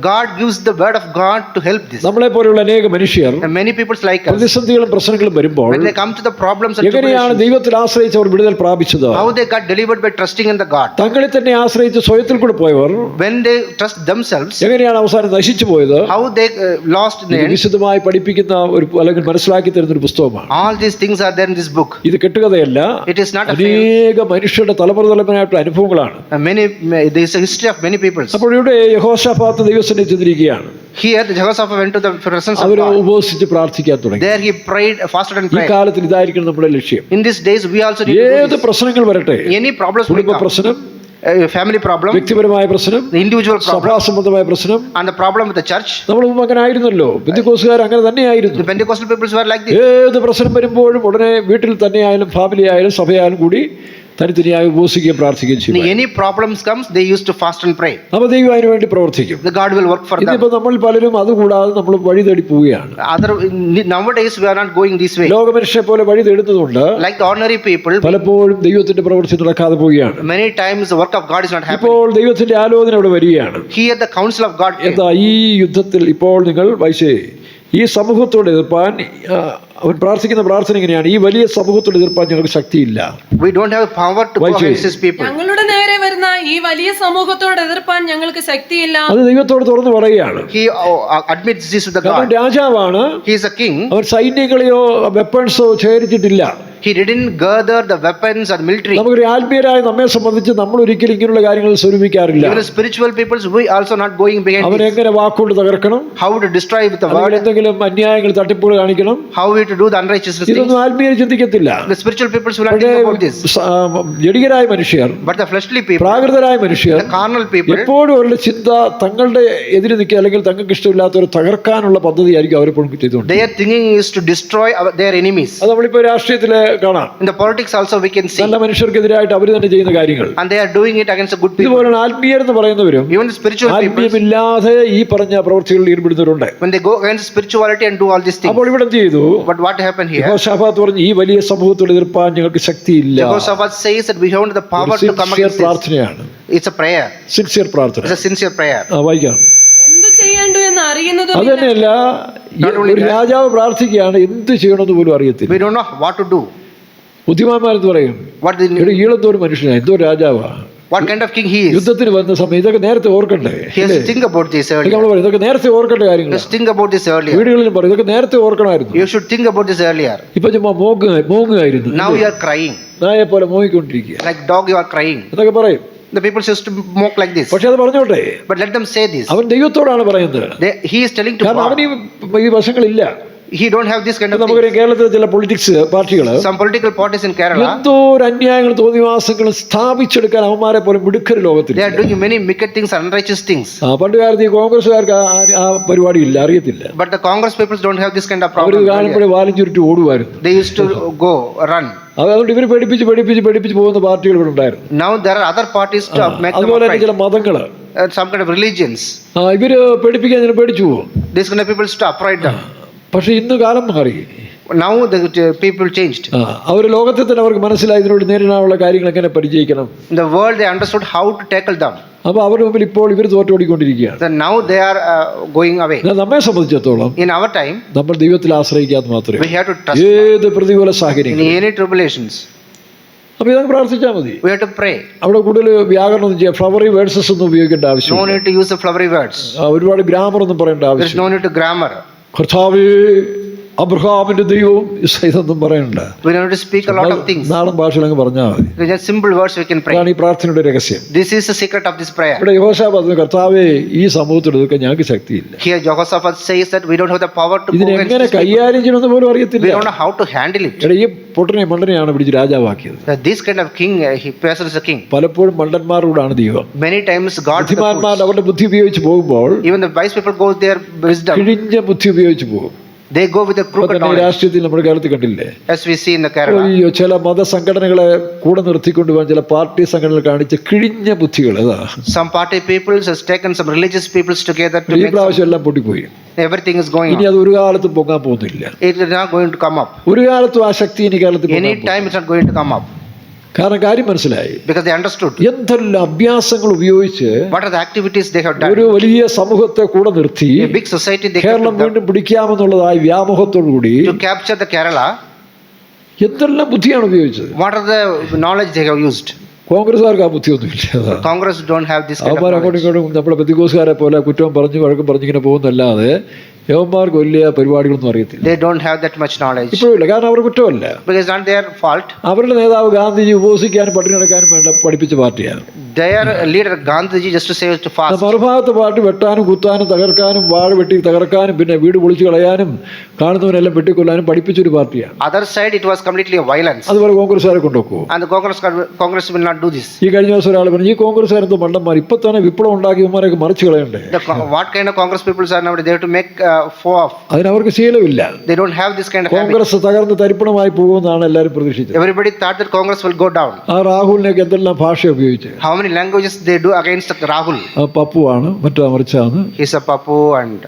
God gives the word of God to help this. നമ്മളെ പോലെയുള്ള അനേക മനുഷ്യർ And many people like us, പ്രതിസന്ധികളും പ്രശ്നങ്ങളും വരുമ്പോൾ when they come to the problems and എങ്ങനെയാണ് tribulations, ദൈവത്തിൽ ആശ്രയിച്ച് അവർ വിടുതൽ പ്രാപിച്ചത്? how they got delivered by trusting in the God. തങ്ങളിൽ തന്നെ ആശ്രയിച്ച് സ്വയത്തിൽ കൂടെ പോയവർ When they trust themselves, എങ്ങനെയാണ് അവസാനം നശിച്ചു പോയത്? how they lost in the ഇത് end. വിശദമായി പഠിപ്പിക്കുന്ന ഒരു, അല്ലെങ്കിൽ മനസ്സിലാക്കി തരുന്ന ഒരു പുസ്തകമാണ്. All these things are there in this book. ഇത് കെട്ടുകഥയല്ല, It is not a fable. അനേക മനുഷ്യരുടെ തലമുറയായിട്ടുള്ള അനുഭവങ്ങളാണ്. There is a history of many peoples. അപ്പോൾ ഇവിടെ യഹോശാഫാത്ത് ദൈവസന്നിധിയിൽ ചെന്നിരിക്കുകയാണ്. Here, the Jehoshaphat went to the presence of our God. ഉപവസിച്ച് പ്രാർത്ഥിക്കാൻ തുടങ്ങി. There he prayed, fasted and ഈ prayed. കാലത്തിൽ ഇതായിരിക്കണം നമ്മുടെ ലക്ഷ്യം. In these days, we also need to do ഏത് this. പ്രശ്നങ്ങൾ വരട്ടെ, Any problems may കുടുംബ come. പ്രശ്നം, Family problem, വ്യക്തിപരമായ പ്രശ്നം, the individual problem, സഭാസംബന്ധമായ പ്രശ്നം, and the problem with the church. നമ്മൾ മുമ്പ് അങ്ങനെ ആയിരുന്നല്ലോ. പെന്തക്കോസ്തുകാർ അങ്ങനെ തന്നെയായിരുന്നു. The Pentecostal peoples were like this. ഏത് പ്രശ്നം വരുമ്പോഴും ഉടനെ വീട്ടിൽ തന്നെയായാലും ഫാമിലി ആയാലും സഭയായാലും കൂടി തനിത്തനിയായി ഉപവസിക്കുകയും പ്രാർത്ഥിക്കുകയും ചെയ്യും. Any problems comes, they used to fast and pray. അപ്പോൾ ദൈവം അതിനു വേണ്ടി പ്രവർത്തിക്കും. The God will work for them. ഇതിപ്പോ നമ്മൾ പലരും അതുകൂടാതെ നമ്മൾ വഴി തേടി പോവുകയാണ്. Nowadays, we are not going this way. ലോകമനുഷ്യരെ പോലെ വഴി തേടുന്നതുകൊണ്ട് Like the ordinary people, പലപ്പോഴും ദൈവത്തിന്റെ പ്രവൃത്തി നടക്കാതെ പോവുകയാണ്. many times the work of God is not happening. ഇപ്പോൾ ദൈവത്തിന്റെ ആലോചന ഇവിടെ വരികയാണ്. Here, the counsel of God came. എന്താ ഈ യുദ്ധത്തിൽ ഇപ്പോൾ നിങ്ങൾ വായിച്ചേ, ഈ സമൂഹത്തോട് എതിർപ്പാൻ അവൻ പ്രാർത്ഥിക്കുന്ന പ്രാർത്ഥന ഇങ്ങനെയാണ്: ഈ വലിയ സമൂഹത്തോട് എതിർപ്പാൻ ഞങ്ങൾക്ക് ശക്തിയില്ല. We don't have power to go against these people. ഞങ്ങളുടെ നേരെ വരുന്ന ഈ വലിയ സമൂഹത്തോട് എതിർപ്പാൻ ഞങ്ങൾക്ക് ശക്തിയില്ല. അത് ദൈവത്തോട് തുറന്നു പറയുകയാണ്. He admits this with the കാരണം God. രാജാവാണ്, He is a king. അവൻ സൈന്യങ്ങളെയോ വെപ്പൺസോ ശേഖരിച്ചിട്ടില്ല. He didn't gather the weapons or military. നമുക്കൊരു ആത്മീയരായ നമ്മെ സംബന്ധിച്ച് നമ്മൾ ഒരിക്കലും ഇങ്ങനെയുള്ള കാര്യങ്ങൾ സ്വരൂപിക്കാറില്ല. Even spiritual peoples, we also not going behind അവൻ this. എങ്ങനെ വാക്കുകൊണ്ട് തകർക്കണം, How to destroy with the അല്ലെങ്കിൽ word, എന്തെങ്കിലും അന്യായങ്ങൾ തട്ടിപ്പുകൾ കാണിക്കണം, how we to do the unrighteous things. ഇതൊന്നും ആത്മീയർ ചിന്തിക്കത്തില്ല. The spiritual peoples will not think about this. ജഡികരായ മനുഷ്യർ, But the fleshly people, പ്രാകൃതരായ മനുഷ്യർ the carnal people, എപ്പോഴും അവരുടെ ചിന്ത തങ്ങളുടെ എതിര് നിൽക്കുക, അല്ലെങ്കിൽ തങ്ങൾക്ക് ഇഷ്ടമില്ലാത്തവരെ തകർക്കാനുള്ള പദ്ധതിയായിരിക്കും അവരെപ്പോഴും ചെയ്തുകൊണ്ട്. their thinking is to destroy their enemies. അത് നമ്മളിപ്പോൾ രാഷ്ട്രീയത്തില് കാണാം. In the politics also we can see. നല്ല മനുഷ്യർക്കെതിരായിട്ട് അവർ തന്നെ ചെയ്യുന്ന കാര്യങ്ങൾ. And they are doing it against the good people. ഇതുപോലെയാണ് ആത്മീയർ എന്ന് പറയുന്നവരും Even the spiritual people, ആത്മീയമില്ലാതെ ഈ പറഞ്ഞ പ്രവൃത്തികളിൽ ഈടുപെടുന്നവരുണ്ട്. when they go against spirituality and do all these things. അപ്പോൾ ഇവിടെ എന്ത് ചെയ്തു? But what happened here? Jehoshaphat പറഞ്ഞു, ഈ വലിയ സമൂഹത്തോട് എതിർപ്പാൻ ഞങ്ങൾക്ക് ശക്തിയില്ല. Jehoshaphat says that we have the power to come sincere against this. പ്രാർത്ഥനയാണ്. It's a prayer. സിൻസിയർ പ്രാർത്ഥന. It's a sincere prayer. വായിക്കാം. എന്തു ചെയ്യേണ്ടു എന്ന് അറിയുന്നതും അത് തന്നെയല്ല, ഒരു രാജാവ് പ്രാർത്ഥിക്കുകയാണ്, എന്ത് ചെയ്യണമെന്ന് പോലും അറിയത്തില്ല. We don't know what to do. ബുദ്ധിമാന്മാരെന്ന് പറയും, What the, ഇവിടെ ഈളത്തോരു മനുഷ്യനാണ്, എന്തോ രാജാവാ, what kind of king he is. യുദ്ധത്തിന് വരുന്ന സമയം ഇതൊക്കെ നേരത്തെ ഓർക്കണ്ടേ? He has to think about this earlier. നമ്മൾ പറയും ഇതൊക്കെ നേരത്തെ ഓർക്കേണ്ട He കാര്യങ്ങൾ. has to think about this earlier. വീടുകളിലും പറയും ഇതൊക്കെ നേരത്തെ ഓർക്കണമായിരുന്നു. You should think about this earlier. ഇപ്പൊ ചുമ്മാ മോങ്ങുകയായിരുന്നു. Now you are crying. നായെ പോലെ മോങ്ങിക്കൊണ്ടിരിക്കുക Like dog you are crying. എന്നൊക്കെ പറയും. The people used to mock like this. പക്ഷെ അത് പറഞ്ഞോട്ടെ, But let them say this. അവൻ ദൈവത്തോടാണ് പറയുന്നത്. He is telling to കാരണം God. അവന് ഈ വശങ്ങളില്ല. he don't have this kind of thing. നമുക്കറിയാം കേരളത്തിലെ ചില പൊളിറ്റിക്സ് പാർട്ടികൾ Some political parties in Kerala, എന്തോ ഒരു അന്യായങ്ങളും തോന്നിവാസങ്ങളും സ്ഥാപിച്ചെടുക്കാൻ അവന്മാരെ പോലെ മിടുക്കര് ലോകത്തിൽ. they are doing many wicked things, unrighteous things. പണ്ട് കാലത്ത് ഈ കോൺഗ്രസ്സുകാർക്ക് ആ പരിപാടി ഇല്ല, അറിയത്തില്ല. But the Congress people don't have this kind of our problem. കാണുമ്പോഴേ വാലും ചുരുട്ടി ഓടുമായിരുന്നു. They used to go, run. അതുകൊണ്ട് ഇവർ പഠിപ്പിച്ച് പോകുന്ന പാർട്ടികൾ ഇവിടെ ഉണ്ടായിരുന്നു. Now there are other parties to make them അതുപോലെ തന്നെ upright. ചില മതങ്ങള് Some kind of religions. ഇവര് പഠിപ്പിക്കാൻ പേടിച്ചു പോകും. These kind of people to upright them. പക്ഷെ ഇന്ന് കാലം മാറി. Now the people changed. അവർ ലോകത്തിൽ തന്നെ അവർക്ക് മനസ്സിലായി ഇതിനോട് നേരിടാനുള്ള കാര്യങ്ങൾ എങ്ങനെ പരിചയിക്കണം. In the world they understood how to tackle them. അപ്പൊ അവരുടെ മുമ്പിൽ ഇപ്പോൾ ഇവർ തോറ്റോടിക്കൊണ്ടിരിക്കുകയാണ്. So now they are going away. നമ്മെ സംബന്ധിച്ചിടത്തോളം In our time, നമ്മൾ ദൈവത്തിൽ ആശ്രയിക്കാതെ മാത്രമേ we have to trust ഏത് പ്രതികൂല in സാഹചര്യം. any tribulations. അപ്പൊ ഇതൊക്കെ പ്രാർത്ഥിച്ചാൽ മതി. We have to pray. അവിടെ കൂടുതൽ വ്യാകരണം ഒന്നും ചെയ്യാം, ഫ്ലവറി വേർഡ്സസ് ഒന്നും ഉപയോഗിക്കേണ്ട No ആവശ്യമില്ല. need to use the flowery words. ഒരുപാട് ഗ്രാമർ ഒന്നും പറയേണ്ട There is ആവശ്യം. no need to grammar. കർത്താവേ അബ്രഹാമിന്റെ ദൈവവും ഇതൊന്നും പറയണ്ട. We don't need to speak a lot of things. നാടൻ ഭാഷയിൽ അങ്ങ് പറഞ്ഞാൽ മതി. They're just simple words we can pray. അതാണ് ഈ പ്രാർത്ഥനയുടെ രഹസ്യം. This is the secret of this prayer. ഇവിടെ യഹോശാ പറഞ്ഞു, കർത്താവേ ഈ സമൂഹത്തിൽ ഇതൊക്കെ ഞങ്ങൾക്ക് ശക്തിയില്ല. Here Jehoshaphat says that we don't have the power to go ഇതിനെ against എങ്ങനെ this people. കൈകാര്യം ചെയ്യണമെന്ന് പോലും We അറിയത്തില്ല. don't know how to handle it. എടാ, ഈ പൊട്ടനെ മണ്ടനെയാണ് പിടിച്ച് രാജാവാക്കിയത്. This kind of king, he person is a king. പലപ്പോഴും മണ്ടന്മാരോടാണ് ദൈവം. Many times God is the ബുദ്ധിമാന്മാർ fools. അവരുടെ ബുദ്ധി ഉപയോഗിച്ച് പോകുമ്പോൾ Even the wise people go their wisdom. കിഴിഞ്ഞ ബുദ്ധി ഉപയോഗിച്ച് പോകും. They go with the ഇപ്പൊ crooked തന്നെ knowledge. രാഷ്ട്രീയത്തിൽ നമ്മുടെ കാലത്ത് കണ്ടില്ലേ, As we see in the Kerala. അയ്യോ ചില മതസംഘടനകളെ കൂടെ നിർത്തിക്കൊണ്ടുപോകാൻ ചില പാർട്ടി സംഘടനകൾ കാണിച്ച കിഴിഞ്ഞ ബുദ്ധികൾ. അതാ Some party people has taken some religious peoples together to ഈ make പ്രാവശ്യം എല്ലാം പൊട്ടിപ്പോയി. everything is going ഇനി on. അത് ഒരു കാലത്തും പൊങ്ങാൻ പോകുന്നില്ല. It is not going to come up. ഒരു കാലത്തും ആ ശക്തി ഇനി കേരളത്തിൽ Any പൊങ്ങാൻ പോകുന്നില്ല. time it's not going to come up. കാരണം കാര്യം മനസ്സിലായി. Because they understood. എന്തെല്ലാം അഭ്യാസങ്ങൾ ഉപയോഗിച്ച് What are the activities they have done? ഒരു വലിയ സമൂഹത്തെ കൂടെ നിർത്തി A big society they Keralam have വീണ്ടും പിടിക്കാമെന്നുള്ളതായ വ്യാമോഹത്തോടു കൂടി to capture the Kerala. എന്തെല്ലാം ബുദ്ധിയാണ് ഉപയോഗിച്ചത്. What are the knowledge they have used? കോൺഗ്രസ്സുകാർക്ക് ആ ബുദ്ധിയൊന്നുമില്ല. Congress don't have this kind of അവന്മാർ അങ്ങോട്ടും knowledge. ഇങ്ങോട്ടും നമ്മുടെ പെന്തിക്കോസുകാരെ പോലെ കുറ്റവും പറഞ്ഞു വഴക്കും പറഞ്ഞിങ്ങനെ പോകുന്നല്ലാതെ യവന്മാർക്ക് വലിയ പരിപാടികളൊന്നും അറിയത്തില്ല. They don't have that much knowledge. ഇപ്പോഴും ഇല്ല, കാരണം അവർ കുറ്റമല്ല. Because it's not their fault. അവരുടെ നേതാവ് ഗാന്ധിജി ഉപവസിക്കാനും പട്ടിണി നടക്കാനും വേണ്ട പഠിപ്പിച്ച പാർട്ടിയാണ്. Their leader Gandhiji just to say to fast. മറുഭാഗത്ത് പാർട്ടി വെട്ടാനും കുത്താനും തകർക്കാനും വാഴ വെട്ടി തകർക്കാനും പിന്നെ വീട് പൊളിച്ചു കളയാനും കാണുന്നവരെല്ലാം വെട്ടിക്കൊല്ലാനും പഠിപ്പിച്ചൊരു പാർട്ടിയാണ്. Other side it was completely a violence. അതുപോലെ കോൺഗ്രസ്സുകാരെ കൊണ്ടുവെക്കുമോ? And the Congress will not do this. ഈ കഴിഞ്ഞ ദിവസം ഒരാൾ പറഞ്ഞു, ഈ കോൺഗ്രസ്സുകാരെന്തോ മണ്ടന്മാർ, ഇപ്പൊ തന്നെ വിപ്ലവം ഉണ്ടാക്കിയവന്മാരൊക്കെ മറിച്ച് കളയണ്ടേ. What kind of Congress people are now? They have to make four of. അതിനവർക്ക് ശീലമില്ല. They don't have this kind of habit. Congress തകർന്ന് തരിപ്പണമായി പോകുമെന്നാണ് എല്ലാവരും പ്രതീക്ഷിച്ചത്. Everybody thought that Congress will go down. ആ രാഹുലിനൊക്കെ എന്തെല്ലാം ഭാഷ ഉപയോഗിച്ച്. How many languages they do against Rahul? പപ്പുവാണ്, മറ്റോ മറിച്ചാണ്. He's a papu and.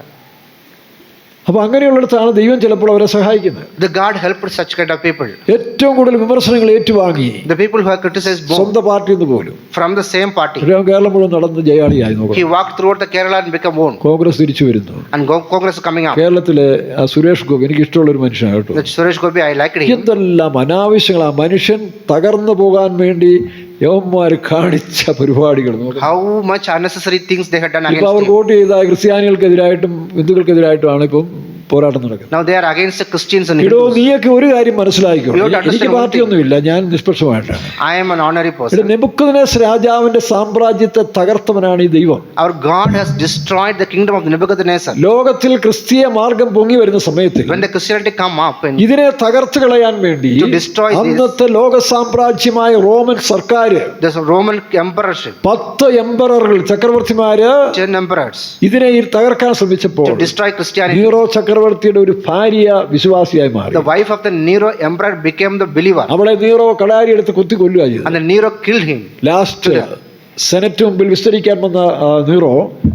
അപ്പൊ അങ്ങനെയുള്ളിടത്താണ് ദൈവം ചിലപ്പോൾ അവരെ സഹായിക്കുന്നത്. The God helped such kind of people. ഏറ്റവും കൂടുതൽ വിമർശനങ്ങൾ ഏറ്റുവാങ്ങി The people who are criticized both സ്വന്തം പാർട്ടിയിൽ നിന്ന് പോലും from the same party. Keralam മുഴുവൻ നടന്ന് ജയാളിയായി He നോക്കണം. walked throughout the Kerala and become one. Congress തിരിച്ചു വരുന്നു. And Congress is coming up. കേരളത്തിലെ സുരേഷ് ഗോപി എനിക്ക് ഇഷ്ടമുള്ള ഒരു മനുഷ്യനാണ് കേട്ടോ. That Suresh Gopi, I liked him. എന്തെല്ലാം അനാവശ്യങ്ങൾ ആ മനുഷ്യൻ തകർന്നു പോകാൻ വേണ്ടി യവന്മാർ കാണിച്ച പരിപാടികൾ നോക്കാം. How much unnecessary things they had done ഇപ്പൊ against അവർ him. വോട്ട് ചെയ്ത ക്രിസ്ത്യാനികൾക്കെതിരായിട്ടും ഹിന്ദുക്കൾക്കെതിരായിട്ടുമാണ് ഇപ്പം പോരാട്ടം നടക്കുന്നത്. Now they are against the Christians and ഇടോ, Hindus. നീയൊക്കെ ഒരു കാര്യം മനസ്സിലാക്കിക്കോ, You have to understand എനിക്ക് one പാർട്ടിയൊന്നുമില്ല, ഞാൻ നിഷ്പക്ഷമായിട്ടാണ്. I am an honorary person. Nebuchadnezzar രാജാവിന്റെ സാമ്രാജ്യത്തെ തകർത്തവനാണ് ഈ ദൈവം. Our God has destroyed the kingdom of Nebuchadnezzar. ലോകത്തിൽ ക്രിസ്തീയ മാർഗം പൊങ്ങി വരുന്ന സമയത്ത് When the Christianity come up and ഇതിനെ തകർത്ത് കളയാൻ വേണ്ടി To destroy this. അന്നത്തെ ലോക സാമ്രാജ്യമായ റോമൻ സർക്കാർ there's a Roman emperorship, 10 എംപററുകൾ ചക്രവർത്തിമാര് 10 emperors ഇതിനെ തകർക്കാൻ ശ്രമിച്ചപ്പോൾ to destroy Christianity. നീറോ ചക്രവർത്തിയുടെ ഒരു ഭാര്യ വിശ്വാസിയായി മാറി. The wife of the Nero emperor became the believer. അവളെ നീറോ കടാരി എടുത്ത് കുത്തി കൊല്ലുക ചെയ്തു. And the Nero killed him. Last senate മുമ്പിൽ വിസ്തരിക്കാൻ വന്ന Nero,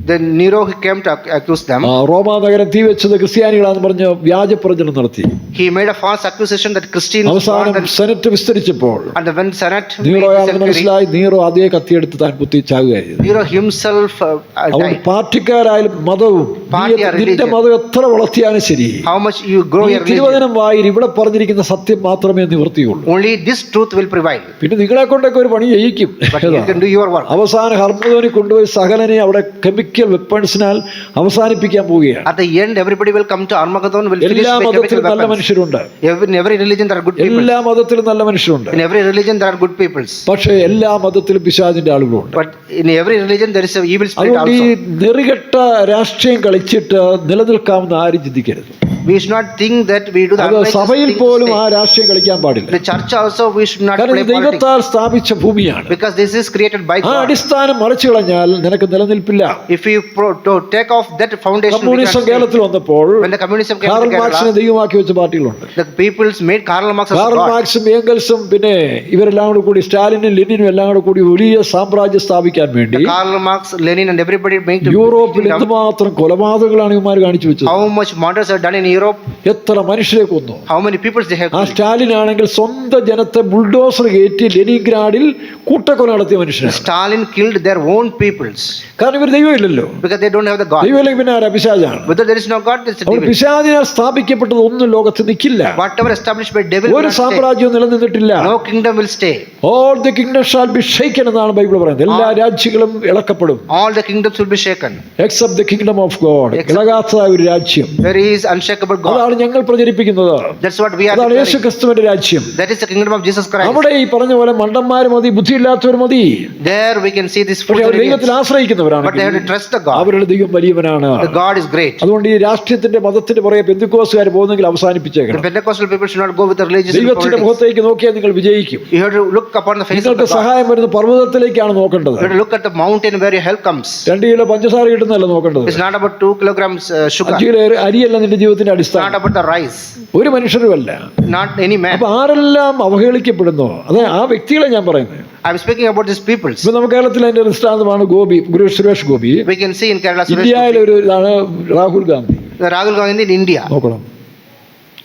Then Nero he came to accuse them. റോമാ നഗരം തീ വെച്ചത് ക്രിസ്ത്യാനികളാന്ന് പറഞ്ഞ് വ്യാജപ്രചരണം നടത്തി. He made a false accusation that Christians അവസാനം സെനറ്റ് വിസ്തരിച്ചപ്പോൾ and when Senate നീറോയാണെന്ന് മനസ്സിലായി. നീറോ അതേ കത്തിയെടുത്ത് താൻ കുത്തി ചാകുകയായിരുന്നു. Nero himself അവർ died. പാർട്ടിക്കാരായാലും മതവും Party or നിന്റെ religion. മതം എത്ര വളർത്തിയാലും ശരി, How much you grow ഈ your religion, തിരുവചനം വായിൽ ഇവിടെ പറഞ്ഞിരിക്കുന്ന സത്യം മാത്രമേ നിവർത്തിയുള്ളൂ. only this truth will prevail. പിന്നെ നിങ്ങളെ കൊണ്ടൊക്കെ ഒരു പണി ചെയ്യിക്കും. But you can do your work. അവസാനം ഹർമോനി കൊണ്ടുപോയി സകലനെ അവിടെ കെമിക്കൽ വെപ്പൺസിനാൽ അവസാനിപ്പിക്കാൻ പോവുകയാണ്. At the end, everybody will come to Armageddon, will finish എല്ലാ with മതത്തിലും chemical നല്ല weapons. മനുഷ്യരുണ്ട്. In every religion there are good people. എല്ലാ മതത്തിലും നല്ല മനുഷ്യരുണ്ട്. In every religion there are good peoples. പക്ഷേ എല്ലാ മതത്തിലും പിശാചിന്റെ ആളുകളുണ്ട്. But in every religion there is a evil spirit അതുകൊണ്ട് ഈ also. നെറികെട്ട രാഷ്ട്രീയം കളിച്ചിട്ട് നിലനിൽക്കാമെന്ന് ആരും ചിന്തിക്കരുത്. We should not think that we do the അത് unrighteous സഭയിൽ thing to പോലും stay. ആ രാഷ്ട്രീയം കളിക്കാൻ പാടില്ല. The church also we should not കാരണം play ഇത് politics, ദൈവത്താൽ സ്ഥാപിച്ച ഭൂമിയാണ്. because this is created by ആ God. അടിസ്ഥാനം മറിച്ചു കളഞ്ഞാൽ നിനക്ക് നിലനിൽപ്പില്ല. If you to take off that foundation, we communism cannot കേരളത്തിൽ വന്നപ്പോൾ stay. When the communism came Karl to മാർക്സിനെ Kerala, ദൈവമാക്കി വെച്ച പാർട്ടികളുണ്ട്. the peoples made Karl Marx as Karl God. മാർക്സും ഏംഗൽസും പിന്നെ ഇവരെല്ലാം കൂടി സ്റ്റാലിനും ലെനിനും എല്ലാം കൂടി വലിയ സാമ്രാജ്യം സ്ഥാപിക്കാൻ വേണ്ടി Karl Marx, Lenin and everybody made to യൂറോപ്പിൽ kingdom. എന്തുമാത്രം കൊലപാതകങ്ങളാണ് ഇവന്മാർ കാണിച്ചു വെച്ചത്. How much murders are done in Europe? എത്ര മനുഷ്യരെ കൊന്നു. How many peoples they have ആ killed? സ്റ്റാലിൻ ആണെങ്കിൽ സ്വന്തം ജനത്തെ ബുൾഡോസർ കയറ്റി ലെനിൻഗ്രാഡിൽ കൂട്ടക്കൊല നടത്തിയ മനുഷ്യനാണ്. Stalin killed their own peoples കാരണം ഇവർ ദൈവമില്ലല്ലോ. because they don't have the God. ദൈവമില്ലെങ്കിൽ പിന്നെ ആരാ? പിശാചാണ്. Whether there is no God, there is a അപ്പോൾ devil. പിശാചിനാൽ സ്ഥാപിക്കപ്പെട്ടത് ഒന്നും ലോകത്ത് നിൽക്കില്ല. Whatever established by devil will ഒരു not stay. സാമ്രാജ്യവും നിലനിന്നിട്ടില്ല. No kingdom will stay. All the kingdoms shall be shaken എന്നാണ് Bible പറയുന്നത്. എല്ലാ രാജ്യങ്ങളും ഇളക്കപ്പെടും. All the kingdoms will be shaken. Except the kingdom of God. ഇളകാത്തതായ ഒരു രാജ്യം. There is unshakable God. അതാണ് ഞങ്ങൾ പ്രചരിപ്പിക്കുന്നത്. That's what we are അതാണ് യേശു declaring. ക്രിസ്തുവിന്റെ രാജ്യം. That is the kingdom of Jesus Christ. അവിടെ ഈ പറഞ്ഞ പോലെ മണ്ടന്മാർ മതി, ബുദ്ധിയില്ലാത്തവർ മതി. There we can see this പക്ഷേ fruit. അവർ ദൈവത്തിൽ ആശ്രയിക്കുന്നവരാണ്. But they have to trust the God. അവരുടെ ദൈവം വലിയവനാണ്. The God is great. അതുകൊണ്ട് ഈ രാഷ്ട്രീയത്തിന്റെ മതത്തിന്റെ പുറകെ പെന്തിക്കോസുകാർ പോകുന്നെങ്കിൽ The അവസാനിപ്പിച്ചേക്കണം. Pentecostal people should not go with the religious ദൈവത്തിന്റെ politics. മുഖത്തേക്ക് നോക്കിയാൽ നിങ്ങൾ വിജയിക്കും. You have to look upon the face of നിങ്ങൾക്ക് the God. സഹായം വരുന്ന പർവ്വതത്തിലേക്കാണ് നോക്കേണ്ടത്. You have to look at the mountain where your help comes. 2 kilo പഞ്ചസാര കിട്ടുന്നതല്ല നോക്കേണ്ടത്. It's not about 2 kilograms sugar. 5 kilo അരിയല്ല നിന്റെ ജീവിതത്തിന്റെ It's not അടിസ്ഥാനം. about the rice. ഒരു മനുഷ്യരുമല്ല. Not any man. അപ്പൊ ആരെല്ലാം അവഹേളിക്കപ്പെടുന്നു അത് ആ വ്യക്തികളെ ഞാൻ പറയുന്നത്. I'm speaking about these peoples. ഇപ്പൊ നമ്മുടെ കേരളത്തിൽ അതിന്റെ ദൃഷ്ടാന്തമാണ് ഗോപി, ഗുരു Suresh Gopi. We can see in Kerala, ഇന്ത്യയിലെ ഒരു ഇതാണ് Rahul Gandhi. Rahul Gandhi in India. നോക്കണം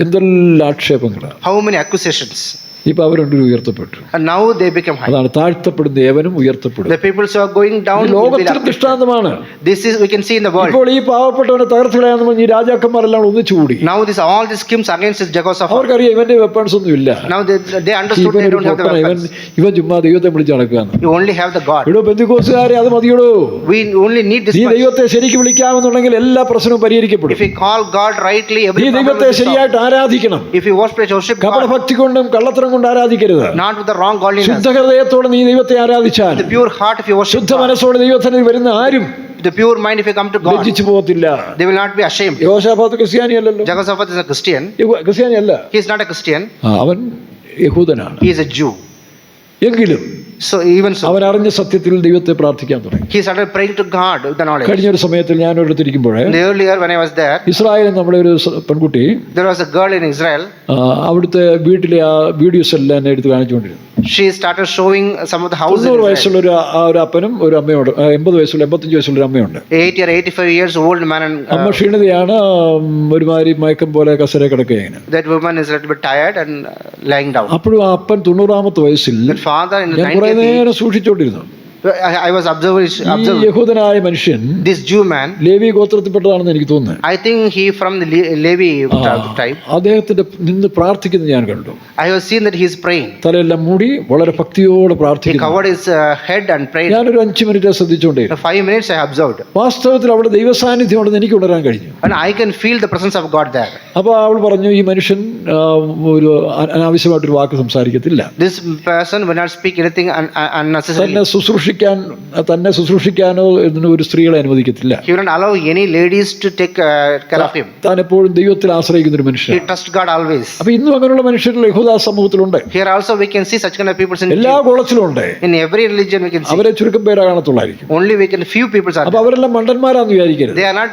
എന്തെല്ലാം ആക്ഷേപങ്ങളാണ്. How many accusations? ഇപ്പൊ അവർ രണ്ടുപേരും ഉയർത്തപ്പെട്ടു. And now they become high. അതാണ് താഴ്ത്തപ്പെടുന്ന ഏവനും ഉയർത്തപ്പെടും. The peoples who are going down ഇത് will be ലോകത്തിലും uplifted. ദൃഷ്ടാന്തമാണ്. This is we can see in the world. ഇപ്പോൾ ഈ പാവപ്പെട്ടവനെ തകർത്ത് കളയാന്ന് പറഞ്ഞ് ഈ രാജാക്കന്മാരെല്ലാം ഒന്നിച്ചുകൂടി. Now this all these schemes against this Jehoshaphat. അവർക്കറിയാം ഇവന്റെ വെപ്പൺസ് ഒന്നും ഇല്ല. Now they understood they ഇവനൊരു don't have the പൊട്ടനാ, weapons. ഇവൻ ചുമ്മാ ദൈവത്തെ വിളിച്ച് നടക്കുകയാണ്. You only have the God. ഇവിടെ പെന്തിക്കോസുകാരെ അത് മതിയോടോ. We only need this നീ much. ദൈവത്തെ ശരിക്കും വിളിക്കാമെന്നുണ്ടെങ്കിൽ എല്ലാ പ്രശ്നവും പരിഹരിക്കപ്പെടും. If we call God rightly, നീ every problem ദൈവത്തെ will be solved. ശരിയായിട്ട് ആരാധിക്കണം. If you worship God, കപടഭക്തി കൊണ്ടും കള്ളത്തരം കൊണ്ട് ആരാധിക്കരുത്. not with the wrong godliness. ശുദ്ധ ഹൃദയത്തോടെ നീ ദൈവത്തെ ആരാധിച്ചാൽ, The pure heart, if you worship ശുദ്ധ God, മനസ്സോടെ ദൈവത്തിന് വരുന്ന ആരും the pure mind, if you come to God, ലജ്ജിച്ചു പോകത്തില്ല. they will not be ashamed. യോശാഫാത്ത് ക്രിസ്ത്യാനിയല്ലല്ലോ. Jehoshaphat is a Christian. ക്രിസ്ത്യാനിയല്ല. He is not a Christian. അവൻ യഹൂദനാണ്. He is a Jew. എങ്കിലും So even so, അവൻ അറിഞ്ഞ സത്യത്തിൽ ദൈവത്തെ പ്രാർത്ഥിക്കാൻ തുടങ്ങി. he started praying to God with the knowledge. കഴിഞ്ഞൊരു സമയത്തിൽ ഞാൻ ഒരിടത്തിരിക്കുമ്പോൾ Earlier when I was there, ഇസ്രായേലിൽ നമ്മുടെ ഒരു പെൺകുട്ടി there was a girl in Israel. അവിടുത്തെ വീട്ടിലെ ആ വീഡിയോസ് എല്ലാം എന്നെ എടുത്ത് കാണിച്ചുകൊണ്ടിരുന്നു. She started showing some of the houses in 90 Israel. വയസ്സുള്ള ഒരു അപ്പനും ഒരു അമ്മയോട്, 80 വയസ്സുള്ള 85 വയസ്സുള്ള ഒരു അമ്മയുണ്ട്. 80 or 85 years old man, and അമ്മ ക്ഷീണിതയാണ്, ഒരുമാതിരി മയക്കം പോലെ കസര കിടക്കുകയാണ്. that woman is a little bit tired and lying down. അപ്പോഴും ആ അപ്പൻ 90-ാമത്തെ വയസ്സിൽ That father in the ഞാൻ കുറെ 90th, നേരം സൂക്ഷിച്ചോണ്ടിരുന്നു. I was observing ഈ യഹൂദനായ മനുഷ്യൻ this Jew man. ലേവി ഗോത്രത്തിൽപ്പെട്ടതാണെന്ന് എനിക്ക് തോന്നുന്നു. I think he from the Levi tribe. അദ്ദേഹത്തിന്റെ നിന്ന് പ്രാർത്ഥിക്കുന്നത് ഞാൻ കണ്ടു. I have seen that he is praying. തലയെല്ലാം മൂടി വളരെ ഭക്തിയോടെ He പ്രാർത്ഥിക്കുന്നു. covered his head and prayed. ഞാനൊരു 5 മിനിറ്റ് ശ്രദ്ധിച്ചോണ്ടേ. 5 minutes I observed, വാസ്തവത്തിൽ അവിടെ ദൈവസാന്നിധ്യം ഉണ്ടെന്ന് എനിക്ക് ഉണരാൻ കഴിഞ്ഞു. and I can feel the presence of God there. അപ്പോൾ അവൾ പറഞ്ഞു ഈ മനുഷ്യൻ ഒരു അനാവശ്യമായിട്ടൊരു വാക്ക് സംസാരിക്കത്തില്ല. This person will not speak anything unnecessarily. തന്നെ ശുശ്രൂഷിക്കാനോ ഒരു സ്ത്രീകളെ അനുവദിക്കത്തില്ല. He will not allow any ladies to take care of him. താൻ എപ്പോഴും ദൈവത്തിൽ ആശ്രയിക്കുന്ന ഒരു മനുഷ്യൻ. He trusts God always. അപ്പൊ ഇന്നും അങ്ങനെയുള്ള മനുഷ്യരുടെ യഹൂദ സമൂഹത്തിലുണ്ട്. Here also we can see such kind of people in എല്ലാ കുളത്തിലും ഉണ്ട്. in every religion we can see. അവരെ ചുരുക്കം പേരാ കാണത്തുള്ളായിരിക്കും. Only we can few people are അപ്പൊ there. അവരെല്ലാം മണ്ടന്മാരാന്ന് വിചാരിക്കരുത്. They are not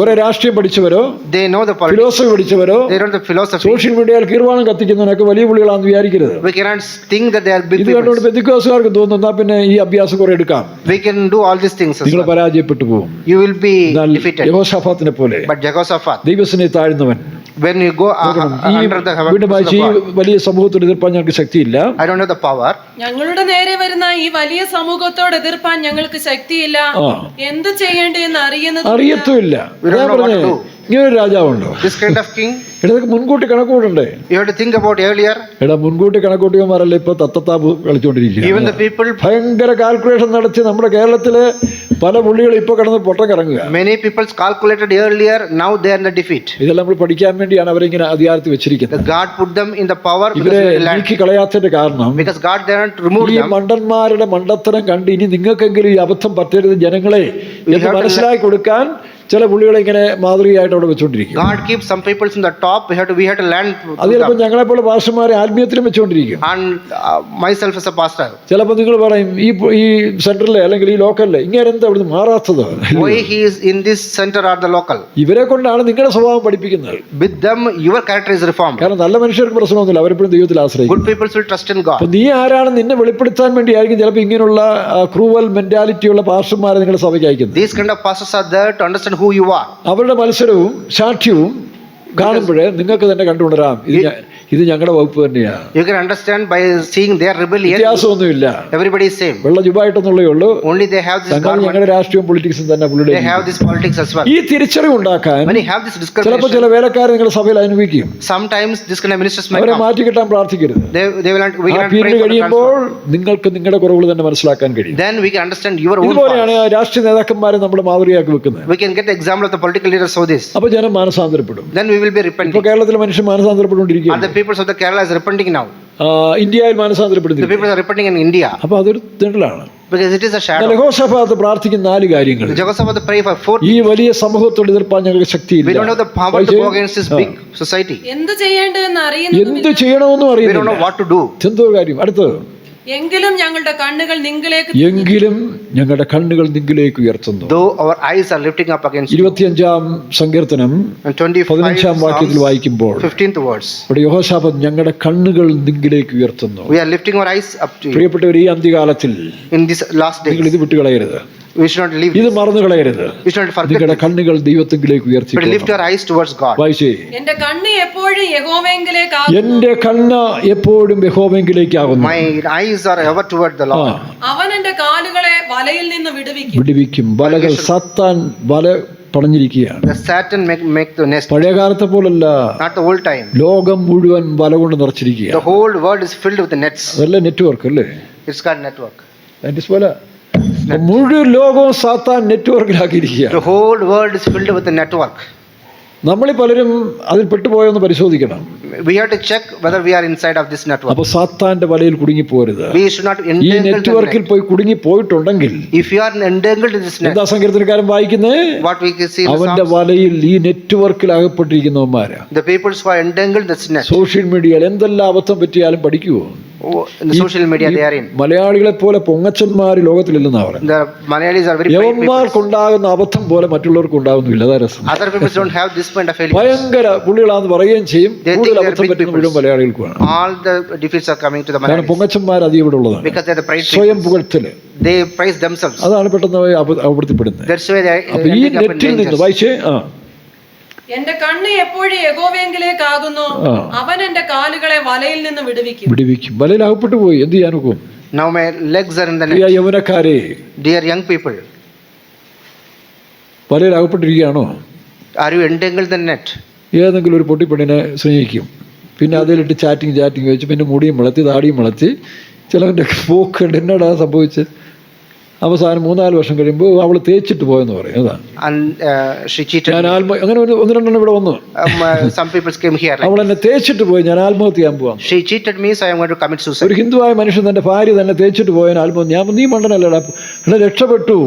കുറെ രാഷ്ട്രീയം പഠിച്ചവരോ they know the politics. Philosophy പഠിച്ചവരോ They know the philosophy. Social മീഡിയയിൽ കീർവാണം കത്തിക്കുന്നവനൊക്കെ വലിയ പുള്ളികളാണെന്ന് വിചാരിക്കരുത്. We cannot think that they are big ഇത് കണ്ടുകൊണ്ട് people. പെന്തിക്കോസുകാർക്ക് തോന്നുന്ന പിന്നെ ഈ അഭ്യാസം കുറെ എടുക്കാം. We can do all these things as നിങ്ങൾ well. പരാജയപ്പെട്ടു പോകും. You will be defeated. യഹോശാഫാത്തിനെ പോലെ But Jehoshaphat, ദൈവത്തിനെ താഴ്ന്നവൻ. when you go ഈ under the വീണ്ടും വായിച്ച് ഈ വലിയ സമൂഹത്തോട് എതിർപ്പാൻ ഞങ്ങൾക്ക് ശക്തിയില്ല. I don't have the power. ഞങ്ങളുടെ നേരെ വരുന്ന ഈ വലിയ സമൂഹത്തോട് എതിർപ്പാൻ ഞങ്ങൾക്ക് ശക്തിയില്ല. എന്ത് ചെയ്യേണ്ടതെന്ന് അറിയത്തുമില്ല. ഞാൻ പറഞ്ഞേ ഇങ്ങനൊരു രാജാവുണ്ടോ? This kind of king, ഇതൊക്കെ മുൻകൂട്ടി കണക്കൂട്ടണ്ടേ? you have to think about earlier. മുൻകൂട്ടി കണക്കൂട്ടിയമാരല്ല ഇപ്പൊ തത്തത്താപ്പ് കളിച്ചോണ്ടിരിക്കുക. Even the people, ഭയങ്കര കാൽക്കുലേഷൻ നടത്തി നമ്മുടെ കേരളത്തില് പല പുള്ളികൾ ഇപ്പൊ കിടന്ന് പൊട്ടക്കിറങ്ങുക. many people calculated earlier, now they are in the defeat. ഇതെല്ലാം നമ്മൾ പഠിക്കാൻ വേണ്ടിയാണ് അവരിങ്ങനെ അധികാരത്തിൽ വെച്ചിരിക്കുന്നത്. God put them in the power ഇവരെ നീക്കി കളയാത്തതിന്റെ കാരണം because God did not remove ഈ them. മണ്ടന്മാരുടെ മണ്ടത്തരം കണ്ട് ഇനി നിങ്ങൾക്കെങ്കിലും ഈ അബദ്ധം പറ്റരുത് ജനങ്ങളെ എന്ന് മനസ്സിലാക്കി കൊടുക്കാൻ ചില പുള്ളികളെ ഇങ്ങനെ മാതൃകയായിട്ട് അവിടെ വെച്ചുകൊണ്ടിരിക്കും. God keeps some people in the top. We have to learn അത് ചിലപ്പോൾ ഞങ്ങളെപ്പോലെ പാസ്റ്റർമാരെ ആത്മീയത്തിലും വെച്ചുകൊണ്ടിരിക്കും. and myself as a pastor. ചിലപ്പോൾ നിങ്ങൾ പറയും ഈ സെന്ററിലെ അല്ലെങ്കിൽ ഈ ലോക്കലിലെ ഇങ്ങനെ എന്താ അവിടുന്ന് മാറാത്തത്? Why he is in this center or the local? ഇവരെ കൊണ്ടാണ് നിങ്ങളുടെ സ്വഭാവം പഠിപ്പിക്കുന്നത്. With them your character is reformed. കാരണം നല്ല മനുഷ്യർക്ക് പ്രശ്നമൊന്നുമില്ല, അവരെപ്പോഴും ദൈവത്തിൽ ആശ്രയിക്കും. Good people will trust in God. അപ്പൊ നീ ആരാണ് നിന്നെ വെളിപ്പെടുത്താൻ വേണ്ടിയായിരിക്കും ചിലപ്പോൾ ഇങ്ങനെയുള്ള ക്രൂവൽ മെന്റാലിറ്റിയുള്ള പാസ്റ്റർമാരെ നിങ്ങളുടെ സഭയ്ക്ക് അയക്കുന്നത്. These kind of pastors are there to understand who you are. അവരുടെ മത്സരവും സാക്ഷ്യവും കാണുമ്പോഴേ നിങ്ങൾക്ക് തന്നെ കണ്ടുകൊണ്ടരാം ഇത് ഞങ്ങളുടെ വകുപ്പ് തന്നെയാണ്. You can understand by seeing their rebellion. വ്യത്യാസമൊന്നുമില്ല, Everybody is same. വെള്ള ജുബായിട്ടെന്നുള്ളേ ഉള്ളൂ. Only they have this ഞങ്ങളുടെ government. രാഷ്ട്രീയവും പൊളിറ്റിക്സും തന്നെ പുള്ളിയുടെ. They have this politics as well. ഈ തിരിച്ചറിവ് ഉണ്ടാക്കാൻ When you have this ചിലപ്പോൾ discrimination, ചില വേലക്കാരെ നിങ്ങളുടെ സഭയിൽ അനുഭവിക്കും. sometimes this kind of ministers may അവരെ come. മാറ്റി കിട്ടാൻ പ്രാർത്ഥിക്കരുത്. They will not. We ആ cannot period pray for the കഴിയുമ്പോൾ transfer. നിങ്ങൾക്ക് നിങ്ങളുടെ കുറവുകൾ തന്നെ മനസ്സിലാക്കാൻ കഴിയും. Then we can understand your own ഇതുപോലെയാണ് faults. രാഷ്ട്രീയ നേതാക്കന്മാരെ നമ്മുടെ മാതൃകയാക്കി വെക്കുന്നത്. We can get the example of the political leaders of this. അപ്പൊ ജനം മാനസാന്തരപ്പെടും. Then we will be ഇപ്പൊ repenting. കേരളത്തിലെ മനുഷ്യൻ And മാനസാന്തരപ്പെട്ടുകൊണ്ടിരിക്കുകയാണ്. the peoples of the Kerala is repenting now. ഇന്ത്യയിൽ The മാനസാന്തരപ്പെടുന്നില്ല. people are repenting in India അപ്പൊ അതൊരു തെണ്ടലാണ്. because it is a shadow. Jehoshaphat പ്രാർത്ഥിക്കുന്ന 4 കാര്യങ്ങൾ. Jehoshaphat pray for 4. ഈ വലിയ സമൂഹത്തോട് എതിർപ്പാൻ ഞങ്ങൾക്ക് We ശക്തിയില്ല. don't have the power to go against this big society. എന്ത് ചെയ്യേണ്ടതെന്ന് അറിയുന്നതുമില്ല. എന്ത് ചെയ്യണമെന്നും We don't അറിയുന്നില്ല. know what to do. എന്തോ കാര്യം. അടുത്തത്, എങ്കിലും ഞങ്ങളുടെ കണ്ണുകൾ നിങ്ങളിലേക്ക് എങ്കിലും ഞങ്ങളുടെ കണ്ണുകൾ നിങ്കിലേക്ക് ഉയർത്തുന്നു. Though our eyes are lifting up against you. 25-ാം സങ്കീർത്തനം And 25 15-ാം വാക്യത്തിൽ വായിക്കുമ്പോൾ 15th words. ഇവിടെ യഹോശാഫാത്ത് ഞങ്ങളുടെ കണ്ണുകൾ നിങ്കിലേക്ക് ഉയർത്തുന്നു. We are lifting our eyes up to you. പ്രിയപ്പെട്ടവർ, ഈ അന്ത്യകാലത്തിൽ In this last നിങ്ങൾ days, ഇത് വിട്ടുകളയരുത്, we should not leave. ഇത് മറന്നു കളയരുത്. We should not forget. നിങ്ങളുടെ കണ്ണുകൾ ദൈവത്തിലേക്ക് But lift ഉയർത്തി your eyes towards God. വായിച്ചേ. എന്റെ കണ്ണ് എപ്പോഴും യഹോവയെങ്കിലേക്കാകുന്നു. എന്റെ കണ്ണ് എപ്പോഴും യഹോവയെങ്കിലേക്കാകുന്നു. My eyes are ever toward the Lord. അവൻ എന്റെ കാലുകളെ വലയിൽ നിന്ന് വിടുവിക്കും. വിടുവിക്കും. വലകൾ സത്താൻ വല പടഞ്ഞിരിക്കുകയാണ്. The Satan make the nest. പഴയ കാലത്തെ പോലല്ല, Not the old time. ലോകം മുഴുവൻ വല കൊണ്ട് The നിറച്ചിരിക്കുകയാണ്. whole world is filled with the nets. അതല്ല നെറ്റ്വർക്ക് അല്ലേ? It's called network. വല മുഴുവൻ ലോകവും സാത്താൻ നെറ്റ്വർക്കിലാക്കിയിരിക്കുകയാണ്. The whole world is filled with the network. നമ്മളീ പലരും അതിൽ പെട്ടുപോയെന്ന് പരിശോധിക്കണം. We have to check whether we are inside of this network. അപ്പൊ സാത്താന്റെ വലയിൽ കുടുങ്ങിപ്പോരുത്. We should not ഈ entangle the നെറ്റ്വർക്കിൽ net. പോയി കുടുങ്ങിപ്പോയിട്ടുണ്ടെങ്കിൽ If you are entangled in this net, എന്താ സങ്കീർത്തനക്കാരൻ വായിക്കുന്നത്? what we can see in the അവന്റെ Psalms, വലയിൽ ഈ നെറ്റ്വർക്കിൽ അകപ്പെട്ടിരിക്കുന്നവന്മാരാ. the people who are entangled in this net. Social മീഡിയയിൽ എന്തെല്ലാം അബദ്ധം പറ്റിയാലും പഠിക്കുവോ? Oh, in the social media they are in. മലയാളികളെ പോലെ പൊങ്ങച്ചന്മാർ ലോകത്തിലില്ലെന്നാ പറയുന്നത്. The Malayalis are very brave people. യവന്മാർക്കുണ്ടാകുന്ന അബദ്ധം പോലെ മറ്റുള്ളവർക്ക് ഉണ്ടാകുന്നില്ല. അതാ രസം. Other people don't have this kind of failure. ഭയങ്കര പുള്ളികളാന്ന് പറയുകയും ചെയ്യും. They think കൂടുതൽ they are അബദ്ധം big പറ്റുന്ന people. മുഴുവൻ മലയാളികൾക്കാണ്. All the defeats are coming to the കാരണം Malayalis പൊങ്ങച്ചന്മാർ അധികം ഇവിടെ ഉള്ളതാണ്. because they are the pride സ്വയം people. പുകഴ്ത്തല്, They praise themselves. അതാണ് പെട്ടെന്ന് അപകടത്തിൽപ്പെടുന്നത്. That's why they are അപ്പൊ ഈ ending up in നെറ്റിൽ നിന്ന് dangers. വായിച്ചേ. എന്റെ കണ്ണ് എപ്പോഴും യഹോവയെങ്കിലേക്കാകുന്നു. അവൻ എന്റെ കാലുകളെ വലയിൽ നിന്ന് വിടുവിക്കും. വിടുവിക്കും. വലയിൽ അകപ്പെട്ടു പോയി എന്ത് ചെയ്യാനൊക്കും? Now my legs are in the Priya net. യൗവനക്കാരെ, Dear young people, വലയിൽ അകപ്പെട്ടിരിക്കുകയാണോ? are you entangled in the net? ഏതെങ്കിലും ഒരു പൊട്ടിപ്പെണ്ണിനെ സ്നേഹിക്കും, പിന്നെ അതിലിട്ട് ചാറ്റിങ് വെച്ച്, പിന്നെ മുടിയും വളർത്തി താടിയും വളർത്തി, ചിലവൻ്റെ പോക്കുണ്ട്. എന്നടാ സംഭവിച്ചത്? അവസാനം 3-4 വർഷം കഴിയുമ്പോൾ അവൾ തേച്ചിട്ട് പോയെന്ന് പറയും. അതാണ്. And she cheated. ഞാൻ അങ്ങനെ 1-2 ഇവിടെ വന്നു. Some people came here. അവൾ എന്നെ തേച്ചിട്ട് പോയി, ഞാൻ ആത്മഹത്യ ചെയ്യാൻ പോവാം. She cheated me, so I am going to commit suicide. ഒരു ഹിന്ദുവായ മനുഷ്യൻ തന്റെ ഭാര്യ തന്നെ തേച്ചിട്ട് പോയാൽ ആത്മഹത്യ. ഞാൻ നീ മണ്ടനല്ലടാ, എന്നെ രക്ഷപ്പെട്ടു,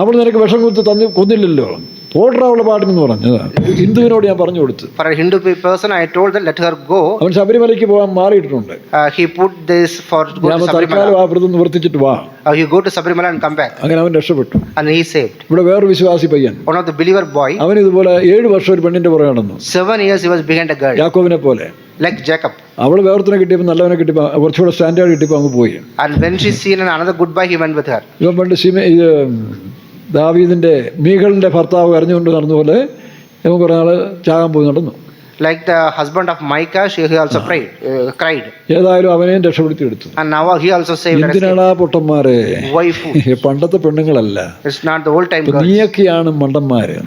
അവൾ നിനക്ക് വിഷം കുത്തി കൊന്നില്ലല്ലോ, പോട്രാ അവളുടെ പാട്ടിനെന്ന് പറഞ്ഞതാണ്. ഹിന്ദുവിനോട് ഞാൻ പറഞ്ഞു കൊടുത്തു. For a Hindu person, I told that let her go. അവൻ ശബരിമലയ്ക്ക് പോകാൻ മാറിയിട്ടുണ്ട്. He put this for go ഞാൻ to തൽക്കാലം Sabarimala. ആ വ്രതം നിവർത്തിച്ചിട്ട് വാ. He go to Sabarimala and come back. അങ്ങനെ അവൻ രക്ഷപ്പെട്ടു. And he saved. ഇവിടെ വേറൊരു വിശ്വാസി പയ്യൻ, One of the believer boy. അവൻ ഇതുപോലെ 7 വർഷം ഒരു പെണ്ണിന്റെ പുറകെ നടന്നു. 7 years he was behind a girl. യാക്കോബിനെ പോലെ. Like Jacob. അവൾ വേറൊരുത്തനെ കിട്ടിയപ്പോൾ, നല്ലവനെ കിട്ടിയപ്പോൾ, കുറച്ചുകൂടെ സ്റ്റാൻഡേർഡ് കിട്ടിയപ്പോൾ അങ്ങ് പോയി. And when she seen another good boy, he went with her. ഇവൻ പണ്ട് ദാവീദിന്റെ മീഖളിന്റെ ഭർത്താവ് കരഞ്ഞുകൊണ്ട് നടന്ന പോലെ ഇവൻ കുറെ നാള് ചാകാൻ പോയി നടന്നു. Like the husband of Micah, he also cried. ഏതായാലും അവനെയും രക്ഷപ്പെടുത്തി എടുത്തു. And now he also saved. എന്തിനാടാ പൊട്ടന്മാരെ? Wife. പണ്ടത്തെ പെണ്ണുങ്ങളല്ല, It's not the old time girls. നീയൊക്കെയാണ് മണ്ടന്മാര്.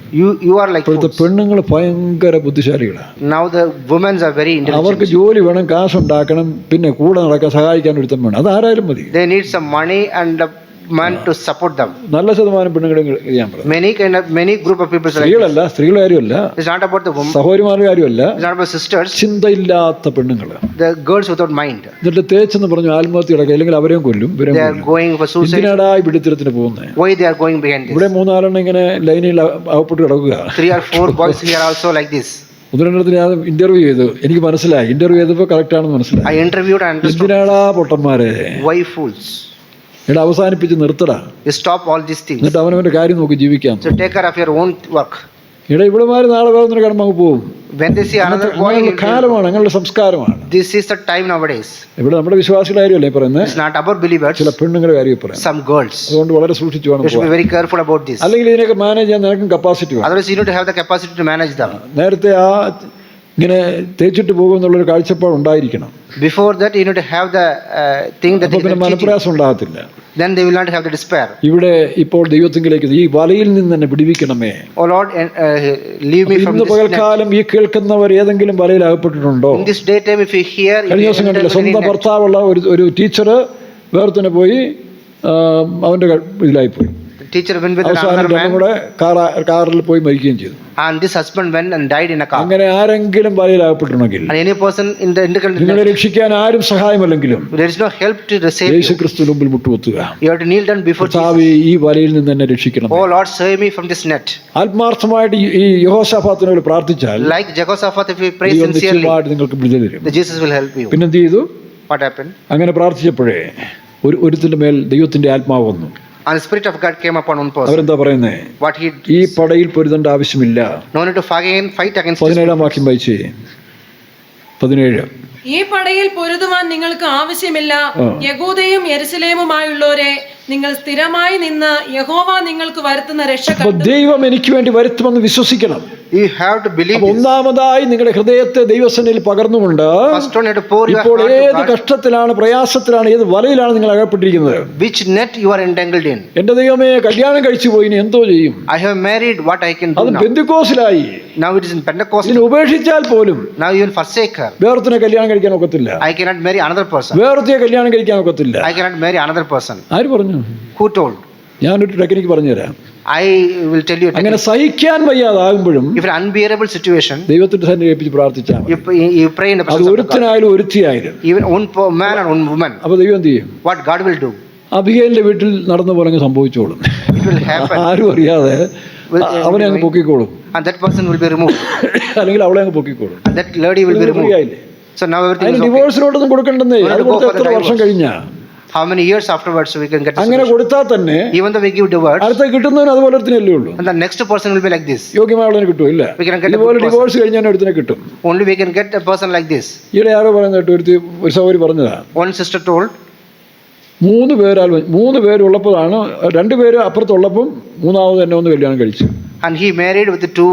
You are like ഇപ്പോഴത്തെ fools. പെണ്ണുങ്ങൾ ഭയങ്കര ബുദ്ധിശാലികളാണ്. Now the women are very intelligent. അവർക്ക് ജോലി വേണം, കാശുണ്ടാക്കണം, പിന്നെ കൂടെ നടക്കാൻ സഹായിക്കാൻ ഒരുത്തം വേണം. അതാരായാലും മതി. They need some money and man to support them. നല്ല ശതമാനം പെണ്ണുങ്ങളെ ഞാൻ പറഞ്ഞു. Many group of people are like this. സ്ത്രീകളല്ല, സ്ത്രീകളുടെ കാര്യമല്ല, It's not about the woman. സഹോദരിമാരുടെ കാര്യമല്ല, It's not about sisters. ചിന്തയില്ലാത്ത പെണ്ണുങ്ങൾ. The girls without mind. എന്നിട്ട് തേച്ചെന്ന് പറഞ്ഞു ആത്മഹത്യ കിടക്കുക, അല്ലെങ്കിൽ അവരെയും കൊല്ലും, ഇവരെയും They are കൊല്ലും. going for suicide. എന്തിനാടാ ഈ പിടിത്തരത്തിന് പോകുന്നത്? Why they are going behind this? ഇവിടെ 3-4 ഇങ്ങനെ ലൈനിൽ അകപ്പെട്ട് കിടക്കുക. 3 or 4 boys here also like this. ഉദാഹരണത്തിന് ഞാൻ ഇന്റർവ്യൂ ചെയ്തു, എനിക്ക് മനസ്സിലായി, ഇന്റർവ്യൂ ചെയ്തപ്പോൾ കറക്റ്റ് ആണെന്ന് മനസ്സിലായി. I interviewed and understood. എന്തിനാടാ പൊട്ടന്മാരെ? Why fools? ഇവിടെ അവസാനിപ്പിച്ച് നിർത്തടാ, You stop all these things. എന്നിട്ട് അവനവന്റെ കാര്യം നോക്കി ജീവിക്കാം. So take care of your own work. ഇവിടെ ഇവിടെമാര് നാളെ വേറെ കടമ അങ്ങ് പോകും. When they see another boy, അങ്ങനെയുള്ള കാലമാണ്, അങ്ങനെയുള്ള സംസ്കാരമാണ്. this is the time nowadays. ഇവിടെ നമ്മുടെ വിശ്വാസികളുടെ കാര്യമല്ലേ പറയുന്നത്, It's not about believers. ചില പെണ്ണുങ്ങളുടെ കാര്യം പറയാം. Some girls. അതുകൊണ്ട് വളരെ സൂക്ഷിച്ചു വേണം You should be പോകാൻ. very careful about this. അല്ലെങ്കിൽ ഇതിനൊക്കെ മാനേജ് ചെയ്യാൻ നിനക്കും കപ്പാസിറ്റി വേണം. Otherwise, you need to have the capacity to manage them. നേരത്തെ ആ ഇങ്ങനെ തേച്ചിട്ട് പോകുമെന്നുള്ളൊരു കാഴ്ചപ്പാട് ഉണ്ടായിരിക്കണം. Before that, you need to have the thing that അപ്പോൾ പിന്നെ മനപ്രയാസം ഉണ്ടാകത്തില്ല. then they will not have the despair. ഇവിടെ ഇപ്പോൾ ദൈവത്തിലേക്ക് ഈ വലയിൽ നിന്ന് തന്നെ വിടുവിക്കണമേ. Oh Lord, leave me from ഇന്ന് this net. പകൽക്കാലം ഈ കേൾക്കുന്നവർ ഏതെങ്കിലും വലയിൽ അകപ്പെട്ടിട്ടുണ്ടോ? In this daytime, if you hear, if കഴിഞ്ഞ you ദിവസം enter കണ്ടില്ല, within സ്വന്തം net, ഭർത്താവുള്ള ഒരു ടീച്ചർ വേറെ തന്നെ പോയി അവൻ്റെ ഇതിലായിപ്പോയി. the teacher went with അവസാനം another രണ്ടും man, കൂടെ കാറിൽ പോയി മരിക്കുകയും ചെയ്തു. and this husband went and died in a car. അങ്ങനെ ആരെങ്കിലും വലയിൽ അകപ്പെട്ടിട്ടുണ്ടെങ്കിൽ, And any person in the നിങ്ങളെ രക്ഷിക്കാൻ ആരും സഹായമല്ലെങ്കിലും, there is no help to save you. യേശുക്രിസ്തു മുമ്പിൽ മുട്ടുകുത്തുക. You have to kneel down before Jesus. കർത്താവേ, ഈ വലയിൽ നിന്ന് എന്നെ രക്ഷിക്കണം. Oh Lord, save me from this net. ആത്മാർത്ഥമായിട്ട് ഈ യഹോശാഫാത്തിനോട് പ്രാർത്ഥിച്ചാൽ Like Jehoshaphat, if you pray ദൈവം sincerely, നിശ്ചയമായിട്ട് നിങ്ങൾക്ക് വിടുതൽ തരും. the Jesus will help you. പിന്നെന്ത് ചെയ്തു? What happened? അങ്ങനെ പ്രാർത്ഥിച്ചപ്പോഴേ ഒരുത്തിന്റെ മേൽ ദൈവത്തിന്റെ ആത്മാവ് വന്നു. And the Spirit of God came upon one person. അവരെന്താ പറയുന്നേ? What he ഈ പടയിൽ പൊരുതേണ്ട ആവശ്യമില്ല. no need to fight against this. 17-ാം വാക്യം വായിച്ചേ. 17. ഈ പടയിൽ പൊരുതുവാൻ നിങ്ങൾക്ക് ആവശ്യമില്ല. ആ. യഹൂദയും യെരുശലേമുമായുള്ളവരെ, നിങ്ങൾ സ്ഥിരമായി നിന്ന് യഹോവ നിങ്ങൾക്ക് വരുത്തുന്ന രക്ഷ അപ്പൊ കണ്ടു. ദൈവം എനിക്ക് വേണ്ടി വരുത്തുമെന്ന് വിശ്വസിക്കണം. You have to believe അപ്പൊ this. ഒന്നാമതായി നിങ്ങളുടെ ഹൃദയത്തെ ദൈവസന്നിധിയിൽ പകർന്നുകൊണ്ട്, First one, you have to pour your ഇപ്പോൾ heart to ഏത് God. കഷ്ടത്തിലാണ്, പ്രയാസത്തിലാണ്, ഏത് വലയിലാണ് നിങ്ങൾ അകപ്പെട്ടിരിക്കുന്നത്? Which net you are entangled in. എന്റെ ദൈവമേ, കല്യാണം കഴിച്ചു പോയി, ഇനി എന്തോ ചെയ്യും? I have married, what I can do അത് now. പെന്തിക്കോസിലായി. Now it is in Pentecost. ഇതിനെ ഉപേക്ഷിച്ചാൽ പോലും Now you will forsake her. വേറൊരുത്തിനെ കല്യാണം കഴിക്കാൻ ഒക്കത്തില്ല. I cannot marry another person. വേറൊരുത്തിയെ കല്യാണം കഴിക്കാൻ ഒക്കത്തില്ല. I cannot marry another person. ആര് പറഞ്ഞു? Who told? ഞാനൊരു ടെക്നിക്ക് പറഞ്ഞുതരാം. I will tell you. അങ്ങനെ സഹിക്കാൻ വയ്യാതാകുമ്പോഴും If an unbearable situation, ദൈവത്തിന്റെ സന്നിധി ഏൽപ്പിച്ച് പ്രാർത്ഥിച്ചാൽ മതി. you pray in the അത് presence of God. ഒരുത്തനായാലും ഒരുത്തിയായാലും. Even one man and one woman. അപ്പൊ ദൈവം എന്ത് ചെയ്യും? What God will do? അബിഗേലിന്റെ വീട്ടിൽ നടന്ന പോലെ അങ്ങ് സംഭവിച്ചോളും. It will happen. ആരും അറിയാതെ അവനെ അങ്ങ് പൊക്കിക്കോളും. And that person will be removed. അല്ലെങ്കിൽ അവളെ അങ്ങ് പൊക്കിക്കോളും. And that lady will be removed. ഫ്രീയായില്ലേ? So now everything അതിന് is okay. ഡിവോഴ്സിനോടൊന്നും കൊടുക്കണ്ടെന്നേ. We അത് don't go കൊടുത്ത് for the എത്ര വർഷം divorce. കഴിഞ്ഞാ? How many years afterwards we can get the അങ്ങനെ solution? കൊടുത്താൽ തന്നെ Even though we give divorce, അടുത്ത കിട്ടുന്നവന് അതുപോലെ ഒരുത്തിനല്ലേ ഉള്ളൂ. and the next person will be like this. യോഗ്യമായുള്ളവന് കിട്ടും ഇല്ല. We can get a ഇതുപോലെ good person. ഡിവോഴ്സ് കഴിഞ്ഞാൽ ഒരുത്തിനെ കിട്ടും. Only we can get a person like this. ഈയിടെ ആരോ പറയുന്നത് കേട്ടു, ഒരു സഹോദരി പറഞ്ഞതാ, One sister told, 3 പേരുള്ളപ്പോഴാണ്, 2 പേര് അപ്പുറത്തുള്ളപ്പം മൂന്നാമത് എന്നെ ഒന്ന് കല്യാണം കഴിച്ചു. and he married with the two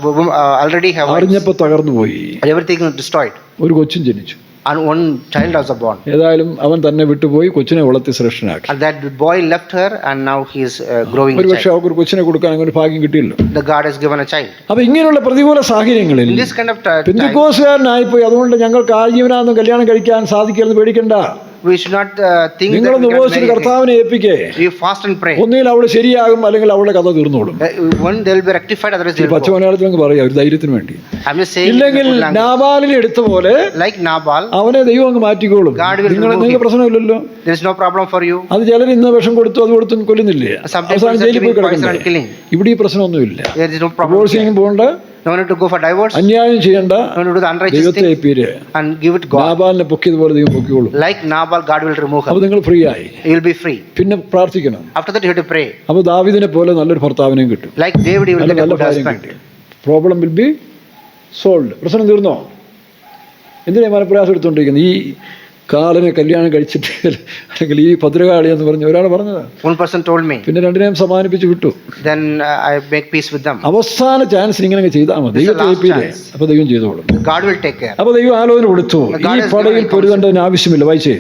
women already have wives. അറിഞ്ഞപ്പോ തകർന്നു പോയി. Everything was destroyed. ഒരു കൊച്ചും ജനിച്ചു. And one child was born. ഏതായാലും അവൻ തന്നെ വിട്ടുപോയി, കൊച്ചിനെ വളർത്തി ശ്രേഷ്ഠനാക്കി. And that boy left her, and now he is growing. ഒരു പക്ഷെ അവർക്ക് ഒരു കൊച്ചിനെ കൊടുക്കാൻ അങ്ങനെ ഒരു ഭാഗ്യം കിട്ടിയല്ലോ. The God has given a child. അപ്പൊ ഇങ്ങനെയുള്ള പ്രതികൂല സാഹചര്യങ്ങളിൽ In this kind of time, പെന്തിക്കോസുകാരനായിപ്പോയി, അതുകൊണ്ട് ഞങ്ങൾക്ക് ആജീവനാന്തം കല്യാണം കഴിക്കാൻ സാധിക്കരുത് പേടിക്കണ്ട. we should not think that നിങ്ങളൊന്ന് we can ഉപയോഗിച്ചിട്ട് marry. കർത്താവിനെ ഏൽപ്പിക്കേ. You fast and pray. ഒന്നുകിൽ അവള് ശരിയാകും, അല്ലെങ്കിൽ അവളുടെ കഥ തീർന്നോളും. One they will be rectified, otherwise they will പച്ച go. മലയാളത്തിൽ അങ്ങ് പറയാം, ഒരു ധൈര്യത്തിന് വേണ്ടി. I'm just saying. ഇല്ലെങ്കിൽ നാബാലിനെ എടുത്ത പോലെ Like Nabal, അവനെ ദൈവം അങ്ങ് മാറ്റിക്കോളും. God will remove നിങ്ങൾക്ക് him. പ്രശ്നമില്ലല്ലോ. there is no problem for you. അത് ചിലർ ഇന്ന് വിഷം കൊടുത്തു, അത് കൊടുത്തും കൊല്ലുന്നില്ലേ, Sometimes അവസാനം people are ജയിലിൽ പോയി giving poison and കിടക്കണ്ടേ? killing. ഇവിടെ ഈ പ്രശ്നമൊന്നുമില്ല. There is no problem. ഡിവോഴ്സിനും പോകണ്ട, No need to go for divorce. അന്യായം ചെയ്യണ്ട, No need to do the unrighteous ദൈവത്തെ thing ഏൽപ്പീര്. and give it God. നാബാലിനെ പൊക്കിയതുപോലെ ദൈവം പൊക്കിക്കോളും. Like Nabal, God will remove അപ്പൊ her. നിങ്ങൾ ഫ്രീ ആയി. You will be free. പിന്നെ പ്രാർത്ഥിക്കണം. After that, you have to pray. അപ്പൊ ദാവീദിനെ പോലെ നല്ലൊരു ഭർത്താവിനെയും കിട്ടും. Like David, you will get a നല്ല good ഭാര്യം husband. കിട്ടും. Problem will be solve. പ്രശ്നം തീർന്നോ? എന്തിനാ മനപ്രയാസം എടുത്തോണ്ടിരിക്കുന്നത്? ഈ കാലനെ കല്യാണം കഴിച്ചിട്ട്, അല്ലെങ്കിൽ ഈ ഭദ്രകാളി എന്ന് പറഞ്ഞ ഒരാൾ പറഞ്ഞതാ. One person told me. പിന്നെ രണ്ടിനെയും സമാനിപ്പിച്ച് വിട്ടു. Then I make peace with them. അവസാന ചാൻസിന് ഇങ്ങനെ ചെയ്താൽ മതി. ദൈവത്തെ ഏൽപ്പിയില്ലേ, അപ്പൊ ദൈവം ചെയ്തോളും. God will take care. അപ്പൊ ദൈവം ആലോചന കൊടുത്തു, ഈ പടയിൽ പൊരുതേണ്ടതിന് ആവശ്യമില്ല. വായിച്ചേ.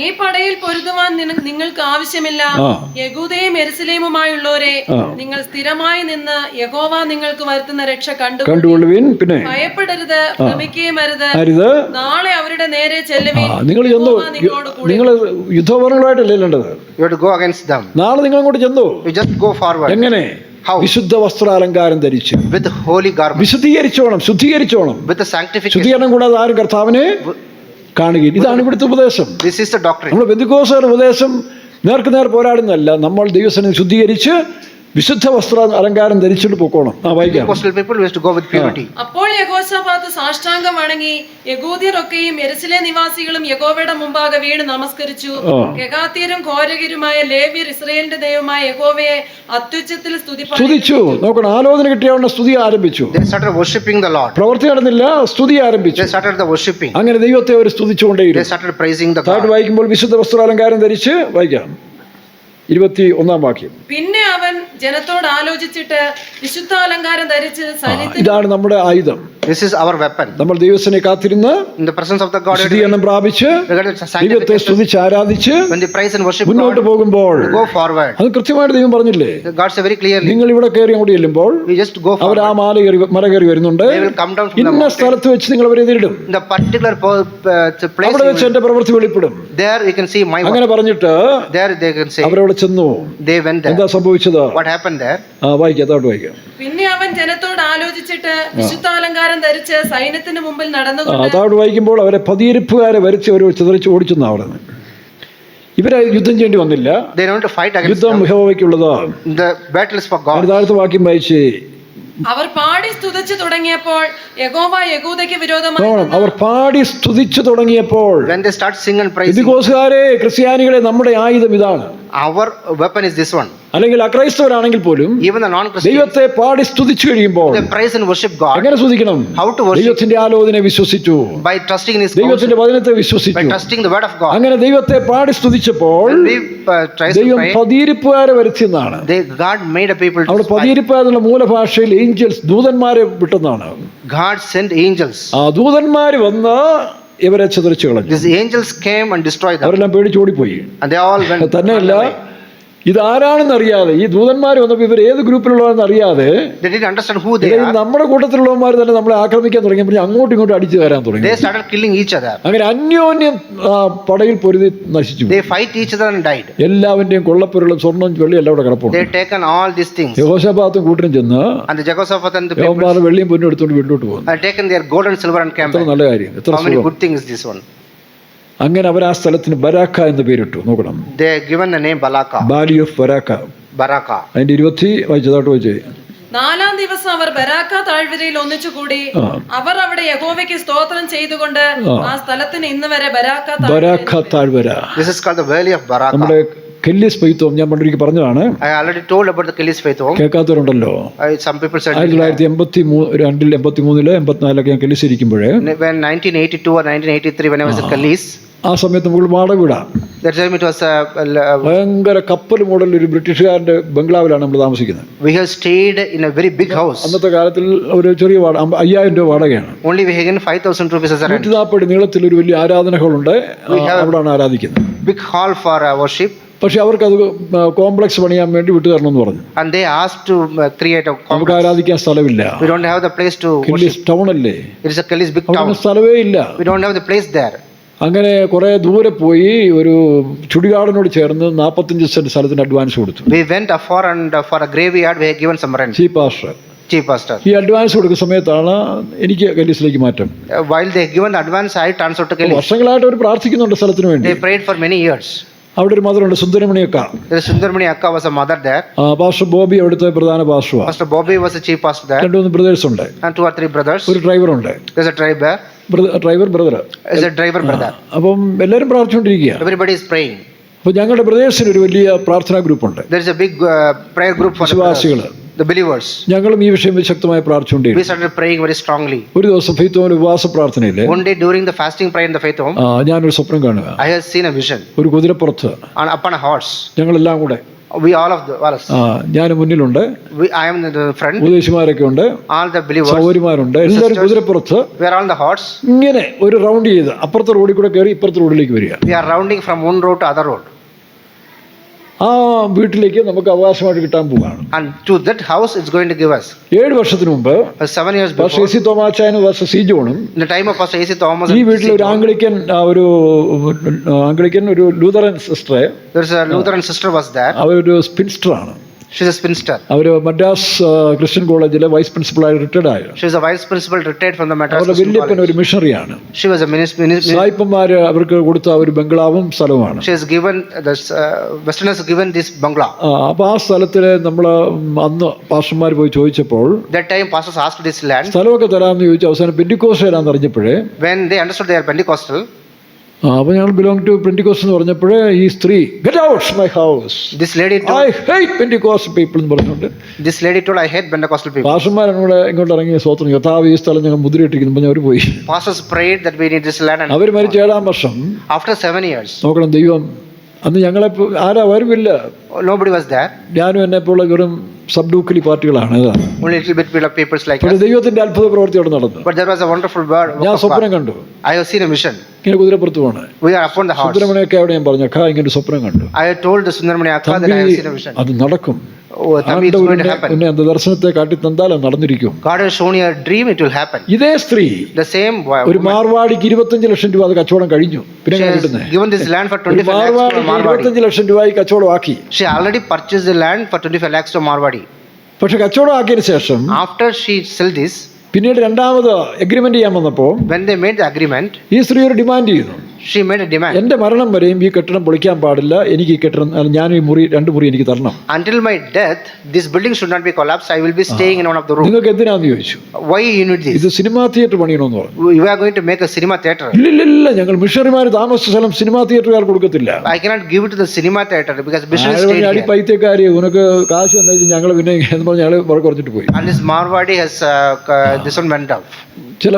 ഈ പടയിൽ പൊരുതുവാൻ നിങ്ങൾക്ക് ആവശ്യമില്ല. ആ. യഹൂദയും യെരൂശലേമുമായുള്ളവരെ, നിങ്ങൾ സ്ഥിരമായി നിന്ന് യഹോവ നിങ്ങൾക്ക് വരുത്തുന്ന രക്ഷ കണ്ടുകൊള്ളുവിൻ. പിന്നെ ഭയപ്പെടരുത്, ഭ്രമിക്കുകയും അരുത്. നാളെ അവരുടെ നേരെ ചെല്ലുവിൻ. നിങ്ങൾ ചെന്നു, നിങ്ങൾ യുദ്ധോപകരണങ്ങളായിട്ടല്ലേ ചെല്ലേണ്ടത്. You have to go against them. നാളെ നിങ്ങൾ അങ്ങോട്ട് ചെന്നു. You just go forward. എങ്ങനെ? How? വിശുദ്ധ വസ്ത്രാലങ്കാരം ധരിച്ച്, With holy garments, വിശുദ്ധീകരിച്ചോണം, ശുദ്ധീകരിച്ചോണം. with the sanctification. ശുദ്ധീകരണം കൂടാതെ ആരും കർത്താവിനെ കാണുകയില്ല. ഇതാണ് ഇവിടുത്തെ ഉപദേശം. This is the doctrine. നമ്മൾ പെന്തിക്കോസ്തുകാരുടെ ഉപദേശം നേർക്ക് നേർ പോരാടുന്നതല്ല. നമ്മൾ ദൈവസന്നിധിയിൽ ശുദ്ധീകരിച്ച് വിശുദ്ധ വസ്ത്ര അലങ്കാരം ധരിച്ചിട്ട് പൊക്കോണം. വായിക്കാം. Apostle people used to go with purity. അപ്പോൾ യഹോശാഫാത്ത് സാഷ്ടാംഗം വണങ്ങി യെഹൂദ്യരൊക്കെയും യെരൂശലേം നിവാസികളും യഹോവയുടെ മുമ്പാകെ വീണ് നമസ്കരിച്ചു. കെഹാത്യരും കോരകരുമായ ലേവ്യർ ഇസ്രായേലിന്റെ ദൈവമായ യഹോവയെ അത്യുച്ചത്തിൽ സ്തുതിച്ചു. നോക്കണം, ആലോചന കിട്ടിയവരുടെ സ്തുതി ആരംഭിച്ചു. They started worshiping the Lord. പ്രവൃത്തി നടന്നില്ല, സ്തുതി ആരംഭിച്ചു. They started the worshiping. അങ്ങനെ ദൈവത്തെ അവർ സ്തുതിച്ചുകൊണ്ടേയിരുന്നു. They started praising the താഴോട്ട് God. വായിക്കുമ്പോൾ വിശുദ്ധ വസ്ത്രാലങ്കാരം ധരിച്ച് വായിക്കാം. 21 വാക്യം. പിന്നെ അവൻ ജനത്തോട് ആലോചിച്ചിട്ട് വിശുദ്ധാലങ്കാരം ധരിച്ച് സൈന്യത്തിൽ. ഇതാണ് നമ്മുടെ ആയുധം. This is our weapon. നമ്മൾ ദൈവത്തിനെ കാത്തിരുന്ന് In the presence of the God, ശുദ്ധീകരണം പ്രാപിച്ച് ദൈവത്തെ സ്തുതിച്ച് ആരാധിച്ച് when they praise and worship മുന്നോട്ട് God, പോകുമ്പോൾ go forward. അത് കൃത്യമായിട്ട് ദൈവം പറഞ്ഞില്ലേ? God said very clearly, നിങ്ങൾ ഇവിടെ കയറി അങ്ങോട്ട് ചെല്ലുമ്പോൾ we just go our forward. ആ മല കയറി വരുന്നുണ്ട്. They will come down from the ഇന്ന mountain. സ്ഥലത്ത് വെച്ച് നിങ്ങൾ അവരെ നേരിടും. In the particular place, അവിടെ വെച്ച് എന്റെ പ്രവൃത്തി വെളിപ്പെടും. there you can see my work. അങ്ങനെ പറഞ്ഞിട്ട് There they can say, അവരവിടെ ചെന്നു. they went there. എന്താ സംഭവിച്ചത്? What happened there? വായിക്കാം, അതോട്ട് വായിക്കാം. പിന്നെ അവൻ ജനത്തോട് ആലോചിച്ചിട്ട് വിശുദ്ധാലങ്കാരം ധരിച്ച് സൈന്യത്തിന് മുമ്പിൽ നടന്നുകൊണ്ട്. അതോട്ട് വായിക്കുമ്പോൾ അവരെ പതിയിരിപ്പുകാരെ വരച്ച് അവർ ചിതറിച്ച് ഓടിച്ചെന്നാ പറയുന്നത്. ഇവരെ യുദ്ധം ചെയ്യേണ്ടി വന്നില്ല. They don't to fight against യുദ്ധം them. യഹോവയ്ക്കുള്ളതാ. The battle is for God. താഴത്തെ വാക്യം വായിച്ച് അവർ പാടി സ്തുതിച്ചു തുടങ്ങിയപ്പോൾ യഹോവ യഹൂദയ്ക്ക് വിരോധമായി അവർ പാടി സ്തുതിച്ചു തുടങ്ങിയപ്പോൾ When they start singing and praising, പെന്തിക്കോസ്തുകാരെ, ക്രിസ്ത്യാനികളെ, നമ്മുടെ ആയുധം ഇതാണ്. our weapon is this one. അല്ലെങ്കിൽ അക്രൈസ്തവരാണെങ്കിൽ പോലും Even the non-Christians, ദൈവത്തെ പാടി സ്തുതിച്ചു കഴിയുമ്പോൾ they praise and worship God. എങ്ങനെ സ്തുതിക്കണം? How to worship? ദൈവത്തിന്റെ ആലോചന വിശ്വസിച്ചു, By trusting in His ദൈവത്തിന്റെ counsel, വചനത്തെ by വിശ്വസിച്ചു. trusting the word of God. അങ്ങനെ ദൈവത്തെ പാടി സ്തുതിച്ചപ്പോൾ When we try to ദൈവം pray, പതിയിരിപ്പുകാരെ വരുത്തിയെന്നാണ്. God made a people to അവിടെ spy. പതിയിരിപ്പുകാരെന്നുള്ള മൂലഭാഷയിൽ ഏഞ്ചൽസ്, ദൂതന്മാരെ വിട്ടെന്നാണ്. God sent angels. ആ ദൂതന്മാര് വന്ന് ഇവരെ ചിതറിച്ചു കളഞ്ഞു. These angels came and destroyed them. അവരെല്ലാം പേടിച്ചോടിപ്പോയി. And they all went. തന്നെയല്ല, ഇതാരാണെന്ന് അറിയാതെ, ഈ ദൂതന്മാർ വന്നപ്പോൾ ഇവർ ഏത് ഗ്രൂപ്പിലുള്ളതെന്ന് അറിയാതെ They didn't understand who they are. നമ്മുടെ കൂട്ടത്തിലുള്ളവന്മാർ തന്നെ നമ്മളെ ആക്രമിക്കാൻ തുടങ്ങിയപ്പോൾ അങ്ങോട്ടും ഇങ്ങോട്ടും അടിച്ചു കയറാൻ തുടങ്ങി. They started killing each other. അങ്ങനെ അന്യോന്യം പടയിൽ പൊരുതി നശിച്ചു. They fight each other and died. എല്ലാവരുടെയും കൊള്ളപ്പൊരുളും സ്വർണ്ണം വെള്ളി എല്ലാം അവിടെ കിടപ്പുണ്ട്. They taken all these things. യഹോശാഫാത്തും കൂട്ടരും ചെന്ന് And the Jehoshaphat and the people യഹോവന്മാർ വെള്ളിയും പൊന്നും എടുത്തുകൊണ്ട് വീട്ടിലോട്ട് പോകുന്നു. had taken their gold and silver and came എത്ര back. നല്ല കാര്യം, എത്ര How many സുഖം. good things is this one? അങ്ങനെ അവർ ആ സ്ഥലത്തിന് ബരാക്ക എന്ന് പേരിട്ടു. നോക്കണം, They are given the name Balaka. Bali of ബരാക്ക. Baraka. അതിന്റെ 20 വായിച്ചതായിട്ട് വായിച്ചേ. 4-ാം ദിവസം അവർ ബരാക്ക താഴ്വരയിൽ ഒന്നിച്ചുകൂടി. അവർ അവിടെ യഹോവയ്ക്ക് സ്തോത്രം ചെയ്തുകൊണ്ട് ആ സ്ഥലത്തിന് ഇന്ന് വരെ ബരാക്ക താഴ്വര. This is called the valley of Baraka. നമ്മുടെ കെല്ലിസ് പൈത്വം ഞാൻ പണ്ടൊരിക്കൽ പറഞ്ഞതാണ്. I already told about the Kelis faith home. കേൾക്കാത്തവരുണ്ടല്ലോ. Some people said 1983 84 ഞാൻ കെല്ലിസ് ഇരിക്കുമ്പോഴേ, when 1982 or 1983 when I was at Kelis, ആ സമയത്ത് നമ്മൾ വാടക വീടാ. that time it was ഭയങ്കര കപ്പൽ മോഡൽ ഒരു ബ്രിട്ടീഷുകാരന്റെ ബംഗ്ലാവിലാണ് നമ്മൾ താമസിക്കുന്നത്. we have stayed in a very big house. അന്നത്തെ കാലത്തിൽ ഒരു ചെറിയ 5000 രൂപ വാടകയാണ്. Only we had 5,000 rupees as a rent. 140 നീളത്തിൽ ഒരു വലിയ ആരാധന ഹാളുണ്ട്. അവിടെയാണ് ആരാധിക്കുന്നത്. Big hall for worship. പക്ഷെ അവർക്ക് അത് കോംപ്ലക്സ് പണിയാൻ വേണ്ടി വിട്ടു തരണമെന്ന് പറഞ്ഞു. And they asked to create a complex. നമുക്ക് ആരാധിക്കാൻ സ്ഥലമില്ല. We don't have the place to worship. Kelly's town അല്ലേ, It is a Kelis big town. സ്ഥലമേ ഇല്ല. We don't have the place there. അങ്ങനെ കുറെ ദൂരെ പോയി ഒരു ചുടുകാടിനോട് ചേർന്ന് 45 സെന്റ് സ്ഥലത്തിന് അഡ്വാൻസ് കൊടുത്തു. We went afar and for a graveyard we had given some rent. Chief pastor. Chief pastor. ഈ അഡ്വാൻസ് കൊടുക്കുന്ന സമയത്താണ് എനിക്ക് കെല്ലിസിലേക്ക് മാറ്റം. While they given the advance, I transferred to Kelis. വർഷങ്ങളായിട്ട് അവർ പ്രാർത്ഥിക്കുന്നുണ്ട് സ്ഥലത്തിന് വേണ്ടി. They prayed for many years. അവിടെ ഒരു മദറുണ്ട്, സുന്ദരമണിയക്ക. There is Sundarmani Akka was a mother there. Pastor Bobby അവിടുത്തെ പ്രധാന പാസ്റ്ററാണ്. Pastor Bobby was a chief pastor there. 2-3 brothers ഉണ്ട്. And 2 or 3 brothers. ഒരു ഡ്രൈവറുണ്ട്. There's a driver. Driver brother. Is a driver brother. അപ്പം എല്ലാവരും പ്രാർത്ഥിച്ചുകൊണ്ടിരിക്കുക. Everybody is praying. അപ്പോൾ ഞങ്ങളുടെ ബ്രദേഴ്സിന് ഒരു വലിയ പ്രാർത്ഥനാ ഗ്രൂപ്പുണ്ട്. There is a big prayer group for വിശ്വാസികൾ, the believers. ഞങ്ങളും ഈ വിഷയം ശക്തമായി We പ്രാർത്ഥിച്ചുകൊണ്ടിരിക്കും. started praying very strongly. ഒരു ദിവസം ഫെയ്ത്തോമിന്റെ ഉപവാസ പ്രാർത്ഥനയില് One day during the fasting prayer in the faith home, ഞാനൊരു സ്വപ്നം കാണുക. I have seen a vision ഒരു കുതിരപ്പുറത്ത് upon a horse. ഞങ്ങളെല്ലാം കൂടെ We all of us. ഞാൻ മുന്നിലുണ്ട്, I am in the front. ഉപദേശിമാരൊക്കെ ഉണ്ട്, All the believers. സഹോദരിമാരുണ്ട്, എല്ലാവരും കുതിരപ്പുറത്ത് We are on the horse. ഇങ്ങനെ ഒരു റൗണ്ട് ചെയ്ത് അപ്പുറത്തെ റോഡിൽ കൂടെ കയറി ഇപ്പുറത്തെ റോഡിലേക്ക് വരിക. We are rounding from one road to other road. ആ വീട്ടിലേക്ക് നമുക്ക് അവകാശമായിട്ട് കിട്ടാൻ പോവുകയാണ്. And to that house it's going to give us. 7 വർഷത്തിന് മുമ്പ് 7 years പാസ്റ്റർ before. എ.സി. തോമാച്ചായനും പാസ്റ്റർ സി ജോണും In the time of Pastor A.C. Thomas. ഈ വീട്ടിൽ ഒരു ആംഗ്ലിക്കൻ ഒരു ലൂതറൻ സിസ്റ്ററെ, There's a Lutheran sister was there. അവരൊരു സ്പിൻസ്റ്ററാണ്. She's a spinster. അവർ മദ്രാസ് ക്രിസ്ത്യൻ കോളേജിലെ വൈസ് പ്രിൻസിപ്പളായി റിട്ടയർഡ് ആയ. She was a vice principal retired from the Madras അവരുടെ Christian വല്യപ്പൻ College. ഒരു മിഷണറിയാണ്. She was a minister. സായിപ്പന്മാർ അവർക്ക് കൊടുത്ത ഒരു ബംഗ്ലാവും സ്ഥലവുമാണ്. She has given the Westerners given this bungalow. അപ്പോൾ ആ സ്ഥലത്തിൽ നമ്മൾ അന്ന് പാസ്റ്റർമാർ പോയി ചോദിച്ചപ്പോൾ That time pastors asked this land. സ്ഥലമൊക്കെ തരാമെന്ന് ചോദിച്ചു. അവസാനം പെന്റിക്കോസ്റ്റ് തരാമെന്ന് അറിഞ്ഞപ്പോഴേ, When they understood they are Pentecostal, അപ്പോൾ ഞങ്ങൾ ബിലോങ് ടു പെന്റിക്കോസ്റ്റ് എന്ന് പറഞ്ഞപ്പോഴേ ഈ സ്ത്രീ get out my house, this lady I told, hate Pentecost people എന്ന് പറഞ്ഞുകൊണ്ട് I hate Pentecostal people. പാസ്റ്റർമാരാണ് ഇവിടെ ഇങ്ങോട്ട് ഇറങ്ങിയ സ്വത്രം കർത്താവ് ഈ സ്ഥലം ഞങ്ങൾ മുദ്രയിട്ടിരിക്കുന്നു പറഞ്ഞ് അവർ പോയി. Pastors prayed that we need this land, and അവർ മരിച്ച 7-ാം വർഷം after 7 years, നോക്കണം, ദൈവം അന്ന് ഞങ്ങളെ ആരാ വരുമില്ല, nobody was there. ഞാനും എന്നെപ്പോലുള്ള വെറും സബ്ഡൂക്കലി പാർട്ടികളാണ്. Only little bit of people like പക്ഷേ us. ദൈവത്തിന്റെ അത്ഭുത പ്രവൃത്തി അവിടെ നടന്നു. But there was a wonderful word. ഞാൻ സ്വപ്നം കണ്ടു. I have seen a vision. ഇങ്ങനെ കുതിരപ്പുറത്ത് പോണേ. We are upon the horse. സുബ്രഹ്മണ്യൊക്കെ അവിടെ ഞാൻ പറഞ്ഞു, അക്കാ ഇങ്ങനെ സ്വപ്നം കണ്ടു. I have told the Sundaramani Akka that I have seen a vision. അത് നടക്കും. Oh, Thambi, it's going to happen. പിന്നെ அந்த ദർശനത്തെ കാട്ടി തന്നാൽ അത് നടന്നിരിക്കും. God has shown you a dream, it will happen. ഇതേ സ്ത്രീ The same ഒരു മാർവാടിക്ക് 25 ലക്ഷം രൂപ അത് കച്ചവടം കഴിഞ്ഞു. പിന്നെ she എങ്ങനെ has കിട്ടുന്നത്? given this land for 25 lakhs to മാർവാടിക്ക് Marwadi. 25 ലക്ഷം രൂപയ്ക്ക് കച്ചവടം ആക്കി. She already purchased the land for 25 lakhs to Marwadi. പക്ഷെ കച്ചവടം ആക്കിയതിന് ശേഷം After she sold this, പിന്നീട് രണ്ടാമത് എഗ്രിമെന്റ് ചെയ്യാൻ വന്നപ്പോൾ when they made the agreement, ഈ സ്ത്രീ ഒരു ഡിമാൻഡ് ചെയ്യുന്നു. she made a demand. എന്റെ മരണം വരെയും ഈ കെട്ടിടം പൊളിക്കാൻ പാടില്ല, എനിക്ക് ഈ കെട്ടിടം, ഞാൻ ഈ മുറി 2 മുറി എനിക്ക് തരണം. Until my death, this building should not be collapsed. I will be staying in one of the rooms. നിങ്ങൾക്ക് എന്തിനാന്ന് ചോദിച്ചു. Why you need ഇത് this? സിനിമാ തിയേറ്റർ പണിയണമെന്ന് പറഞ്ഞു. We are going to make a cinema theater. ഇല്ലില്ല, ഞങ്ങൾ മിഷണറിമാർ താമസിച്ച സ്ഥലം സിനിമാ തിയേറ്ററുകാർ കൊടുക്കത്തില്ല. I cannot give it to the cinema theater because business അയാൾ stayed അടി here. പൈത്യക്കാരി ഉനക്ക് കാശ് എന്താ ഞങ്ങൾ പിന്നെ എന്ന് പറഞ്ഞ് ഞങ്ങൾ പുറകെ കുറച്ചിട്ട് പോയി. And this Marwadi has this one went out. ചില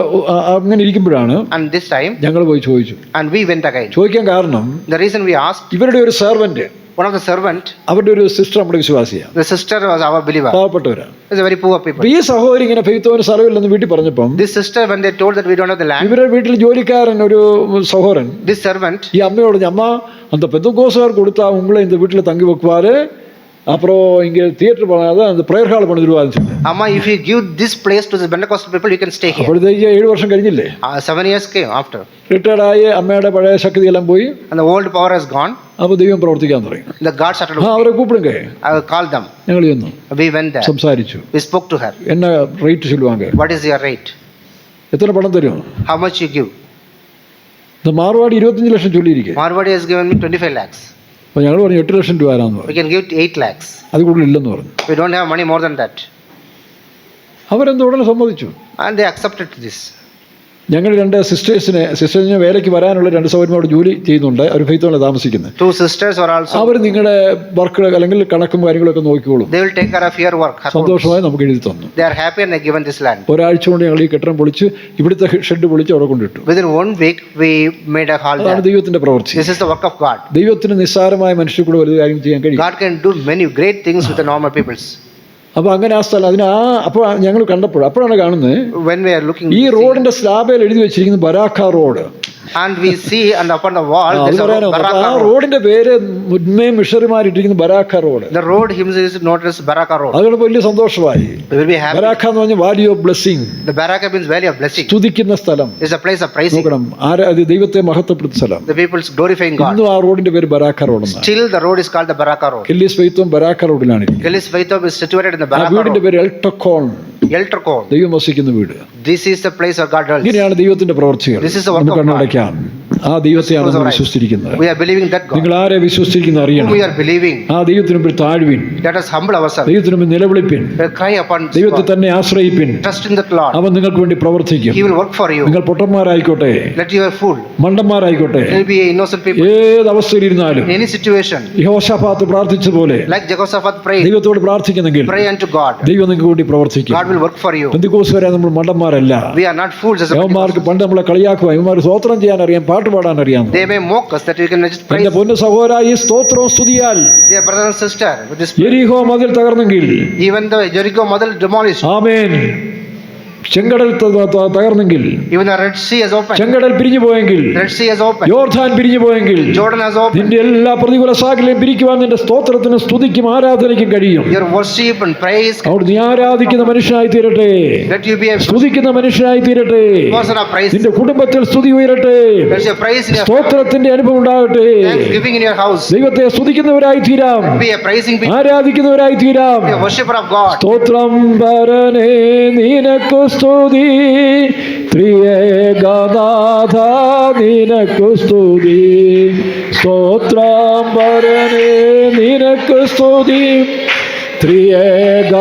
അങ്ങനെ ഇരിക്കുമ്പോഴാണ് And this time, ഞങ്ങൾ പോയി ചോദിച്ചു. and we went again. ചോദിക്കാൻ കാരണം The reason we asked, ഇവരുടെ ഒരു servant, one of the servant, അവരുടെ ഒരു സിസ്റ്റർ നമ്മുടെ വിശ്വാസിയാണ്, the sister was our believer. പാവപ്പെട്ടവരാണ്. It's a very poor people. അപ്പൊ ഈ സഹോദരി ഇങ്ങനെ ഫെയ്ത്തോന് സ്ഥലമില്ലെന്ന് വീട്ടിൽ പറഞ്ഞപ്പം This sister, when they told that we don't have the land, ഇവരുടെ വീട്ടിൽ ജോലിക്കാരൻ ഒരു സഹോദരൻ this servant, ഈ അമ്മയോട്, അമ്മ அந்த பெந்தகோஸ்தார் கொடுத்தா உங்களை இந்த வீட்டில் தங்கி வைப்பாரு, அப்புறம் இங்கே தியேட்டர் பண்ணாத அந்த ப்ரேயர் ஹால் பண்ணிடுவாருன்னு சொன்னேன். Amma, if you give this place to the Pentecostal people, you can stay here. അപ്പോഴത്തേക്ക് 7 വർഷം കഴിഞ്ഞില്ലേ, 7 years came after, റിട്ടയർഡായി അമ്മയുടെ പഴയ ശക്തിയെല്ലാം പോയി. and the old power has gone. അപ്പോൾ ദൈവം പ്രവർത്തിക്കാൻ തുടങ്ങി. The God started. അവരെ കൂപ്പിടുങ്കേ I will call them. ഞങ്ങൾ ചെന്നു We went there. സംസാരിച്ചു. We spoke to her. என்ன റേറ്റ് சொல்லுவாங்க, What is your rate? എത്ര പണം തരും? How much you give? இந்த മാർവാടി 25 ലക്ഷം ചൊല്ലിയിരിക്കെ. Marwadi has given me 25 lakhs. അപ്പോൾ ഞങ്ങൾ പറഞ്ഞു 8 ലക്ഷം രൂപ തരാമെന്ന് We പറഞ്ഞു. can give 8 lakhs. അത് കൂടുതൽ ഇല്ലെന്ന് പറഞ്ഞു. We don't have money more than that. അവരെന്തോ ഉടനെ സമ്മതിച്ചു. And they accepted this. ഞങ്ങൾ 2 സിസ്റ്റേഴ്സിനെ വേലയ്ക്ക് വരാനുള്ള 2 സഹോദരന്മാരോട് ജോലി ചെയ്യുന്നുണ്ട്. അവർ ഫെയ്ത്തോണിൽ താമസിക്കുന്നത്. 2 sisters are also. അവർ നിങ്ങളുടെ വർക്ക് അല്ലെങ്കിൽ കണക്കും കാര്യങ്ങളൊക്കെ നോക്കിക്കോളും. They will take care of your work. സന്തോഷമായി നമുക്ക് എഴുതി തന്നു. They are happy and they given this land. ഒരാഴ്ച കൊണ്ട് ഞങ്ങൾ ഈ കെട്ടിടം പൊളിച്ച് ഇവിടുത്തെ ഷെഡ് പൊളിച്ച് അവിടെ കൊണ്ടിട്ടു. Within 1 week, we made a hall അതാണ് there. ദൈവത്തിന്റെ പ്രവൃത്തി. This is the work of God. ദൈവത്തിന് നിസ്സാരമായ മനുഷ്യർ കൂടെ വലിയ കാര്യം ചെയ്യാൻ കഴിയും. God can do many great things with the normal peoples. അപ്പോൾ അങ്ങനെ ആ സ്ഥലം അപ്പോൾ ഞങ്ങൾ കണ്ടപ്പോൾ അപ്പോഴാണ് കാണുന്നത്, When we are looking, ഈ റോഡിന്റെ സ്ലാബിൽ എഴുതി വെച്ചിരിക്കുന്നത് ബരാക്ക road. and we see and upon the wall അത് there's a പറയാനോ, ആ Baraka road. റോഡിന്റെ പേര് മുന്നേ മിഷണറിമാരിട്ടിരിക്കുന്നത് Baraka road. The road himself is known as Baraka road. അതുകൊണ്ട് വലിയ സന്തോഷമായി. We will be happy. ബരാക്ക എന്ന് പറഞ്ഞാൽ Valley of blessing, The Baraka means valley of blessing. സ്തുതിക്കുന്ന സ്ഥലം. It's a place of praising. നോക്കണം, അത് ദൈവത്തെ മഹത്വപ്പെടുത്തുന്ന സ്ഥലം. The people's glorifying God. ഇന്നും ആ റോഡിന്റെ പേര് ബരാക്ക റോഡെന്നാണ്. Still the road is called the Baraka road. Kelly's ഫെയ്ത്തും ബരാക്ക റോഡിലാണ് ഇരിക്കുന്നത്. Kelly's Faithom is situated in the ആ Baraka വീടിന്റെ road. പേര് എൽട്ടക്കോൺ, Eltercon. ദൈവം വസിക്കുന്ന വീട്. This is the place where God dwells. ഇങ്ങനെയാണ് ദൈവത്തിന്റെ പ്രവർത്തികൾ. This is the work നമുക്ക് of God. കണ്ണടയ്ക്കാം. ആ ദൈവത്തെയാണ് നമ്മൾ വിശ്വസിച്ചിരിക്കുന്നത്. We are believing that God. നിങ്ങൾ ആരെ വിശ്വസിച്ചിരിക്കുന്ന Whom അറിയണം. we are believing. ആ ദൈവത്തിന് മുമ്പിൽ താഴ്വിൻ, Let us humble ourselves. ദൈവത്തിന് മുമ്പിൽ നിലവിളിപ്പിൻ, We cry upon ദൈവത്തെ God. തന്നെ ആശ്രയിപ്പിൻ. Trust in that Lord. അവൻ നിങ്ങൾക്ക് വേണ്ടി പ്രവർത്തിക്കും. He will work for you. നിങ്ങൾ പൊട്ടന്മാരായിക്കോട്ടെ, Let you are fool. മണ്ടന്മാരായിക്കോട്ടെ, Let be innocent people. ഏത് അവസ്ഥയിലിരുന്നാലും In any situation, Jehoshaphat പ്രാർത്ഥിച്ചതുപോലെ like Jehoshaphat prayed, ദൈവത്തോട് പ്രാർത്ഥിക്കുന്നെങ്കിൽ pray unto God. ദൈവം നിങ്ങൾക്ക് വേണ്ടി പ്രവർത്തിക്കും. God will work for you. Pentecost വരെ നമ്മൾ മണ്ടന്മാരല്ല. We are not fools as a യവന്മാർക്ക് പണ്ട് നമ്മളെ കളിയാക്കുക, ഇവന്മാർ സ്വോത്രം ചെയ്യാൻ അറിയാം, പാട്ട് പാടാൻ അറിയാം. They may mock us that we can just praise. എന്റെ പൊന്നു സഹോദരാ, ഈ സ്തോത്രവും സ്തുതിയാൽ Dear brother and sister, with this, യെരിഹോ മതിൽ തകർന്നെങ്കിൽ, even the Jericho mother demolished, ആമേൻ, ചെങ്കടൽ തകർന്നെങ്കിൽ, even the Red Sea has opened. ചെങ്കടൽ പിരിഞ്ഞു പോയെങ്കിൽ, The Red Sea has opened. യോർദാൻ പിരിഞ്ഞു പോയെങ്കിൽ, Jordan has opened. നിന്റെ എല്ലാ പ്രതികൂല സാഹചര്യം പിരിക്കുവാൻ നിന്റെ സ്തോത്രത്തിനും സ്തുതിക്കും ആരാധനയ്ക്കും കഴിയും. Your worship and praise, അവിടെ നീ ആരാധിക്കുന്ന മനുഷ്യനായി തീരട്ടെ, let you be a സ്തുതിക്കുന്ന മനുഷ്യനായി തീരട്ടെ. person of praise. നിന്റെ കുടുംബത്തിൽ സ്തുതി ഉയരട്ടെ, Let your praise in your സ്തോത്രത്തിന്റെ അനുഭവം ഉണ്ടാകട്ടെ. thanksgiving in your house. ദൈവത്തെ സ്തുതിക്കുന്നവരായി തീരാം, Be a praising people, ആരാധിക്കുന്നവരായി തീരാം. be a worshipper of God. സ്തോത്രം പരനേ നിനക്കു സ്തുതി, ത്രിയേകനാഥ നിനക്കു സ്തുതി. സ്തോത്രം പരനേ നിനക്കു സ്തുതി, ത്രിയേക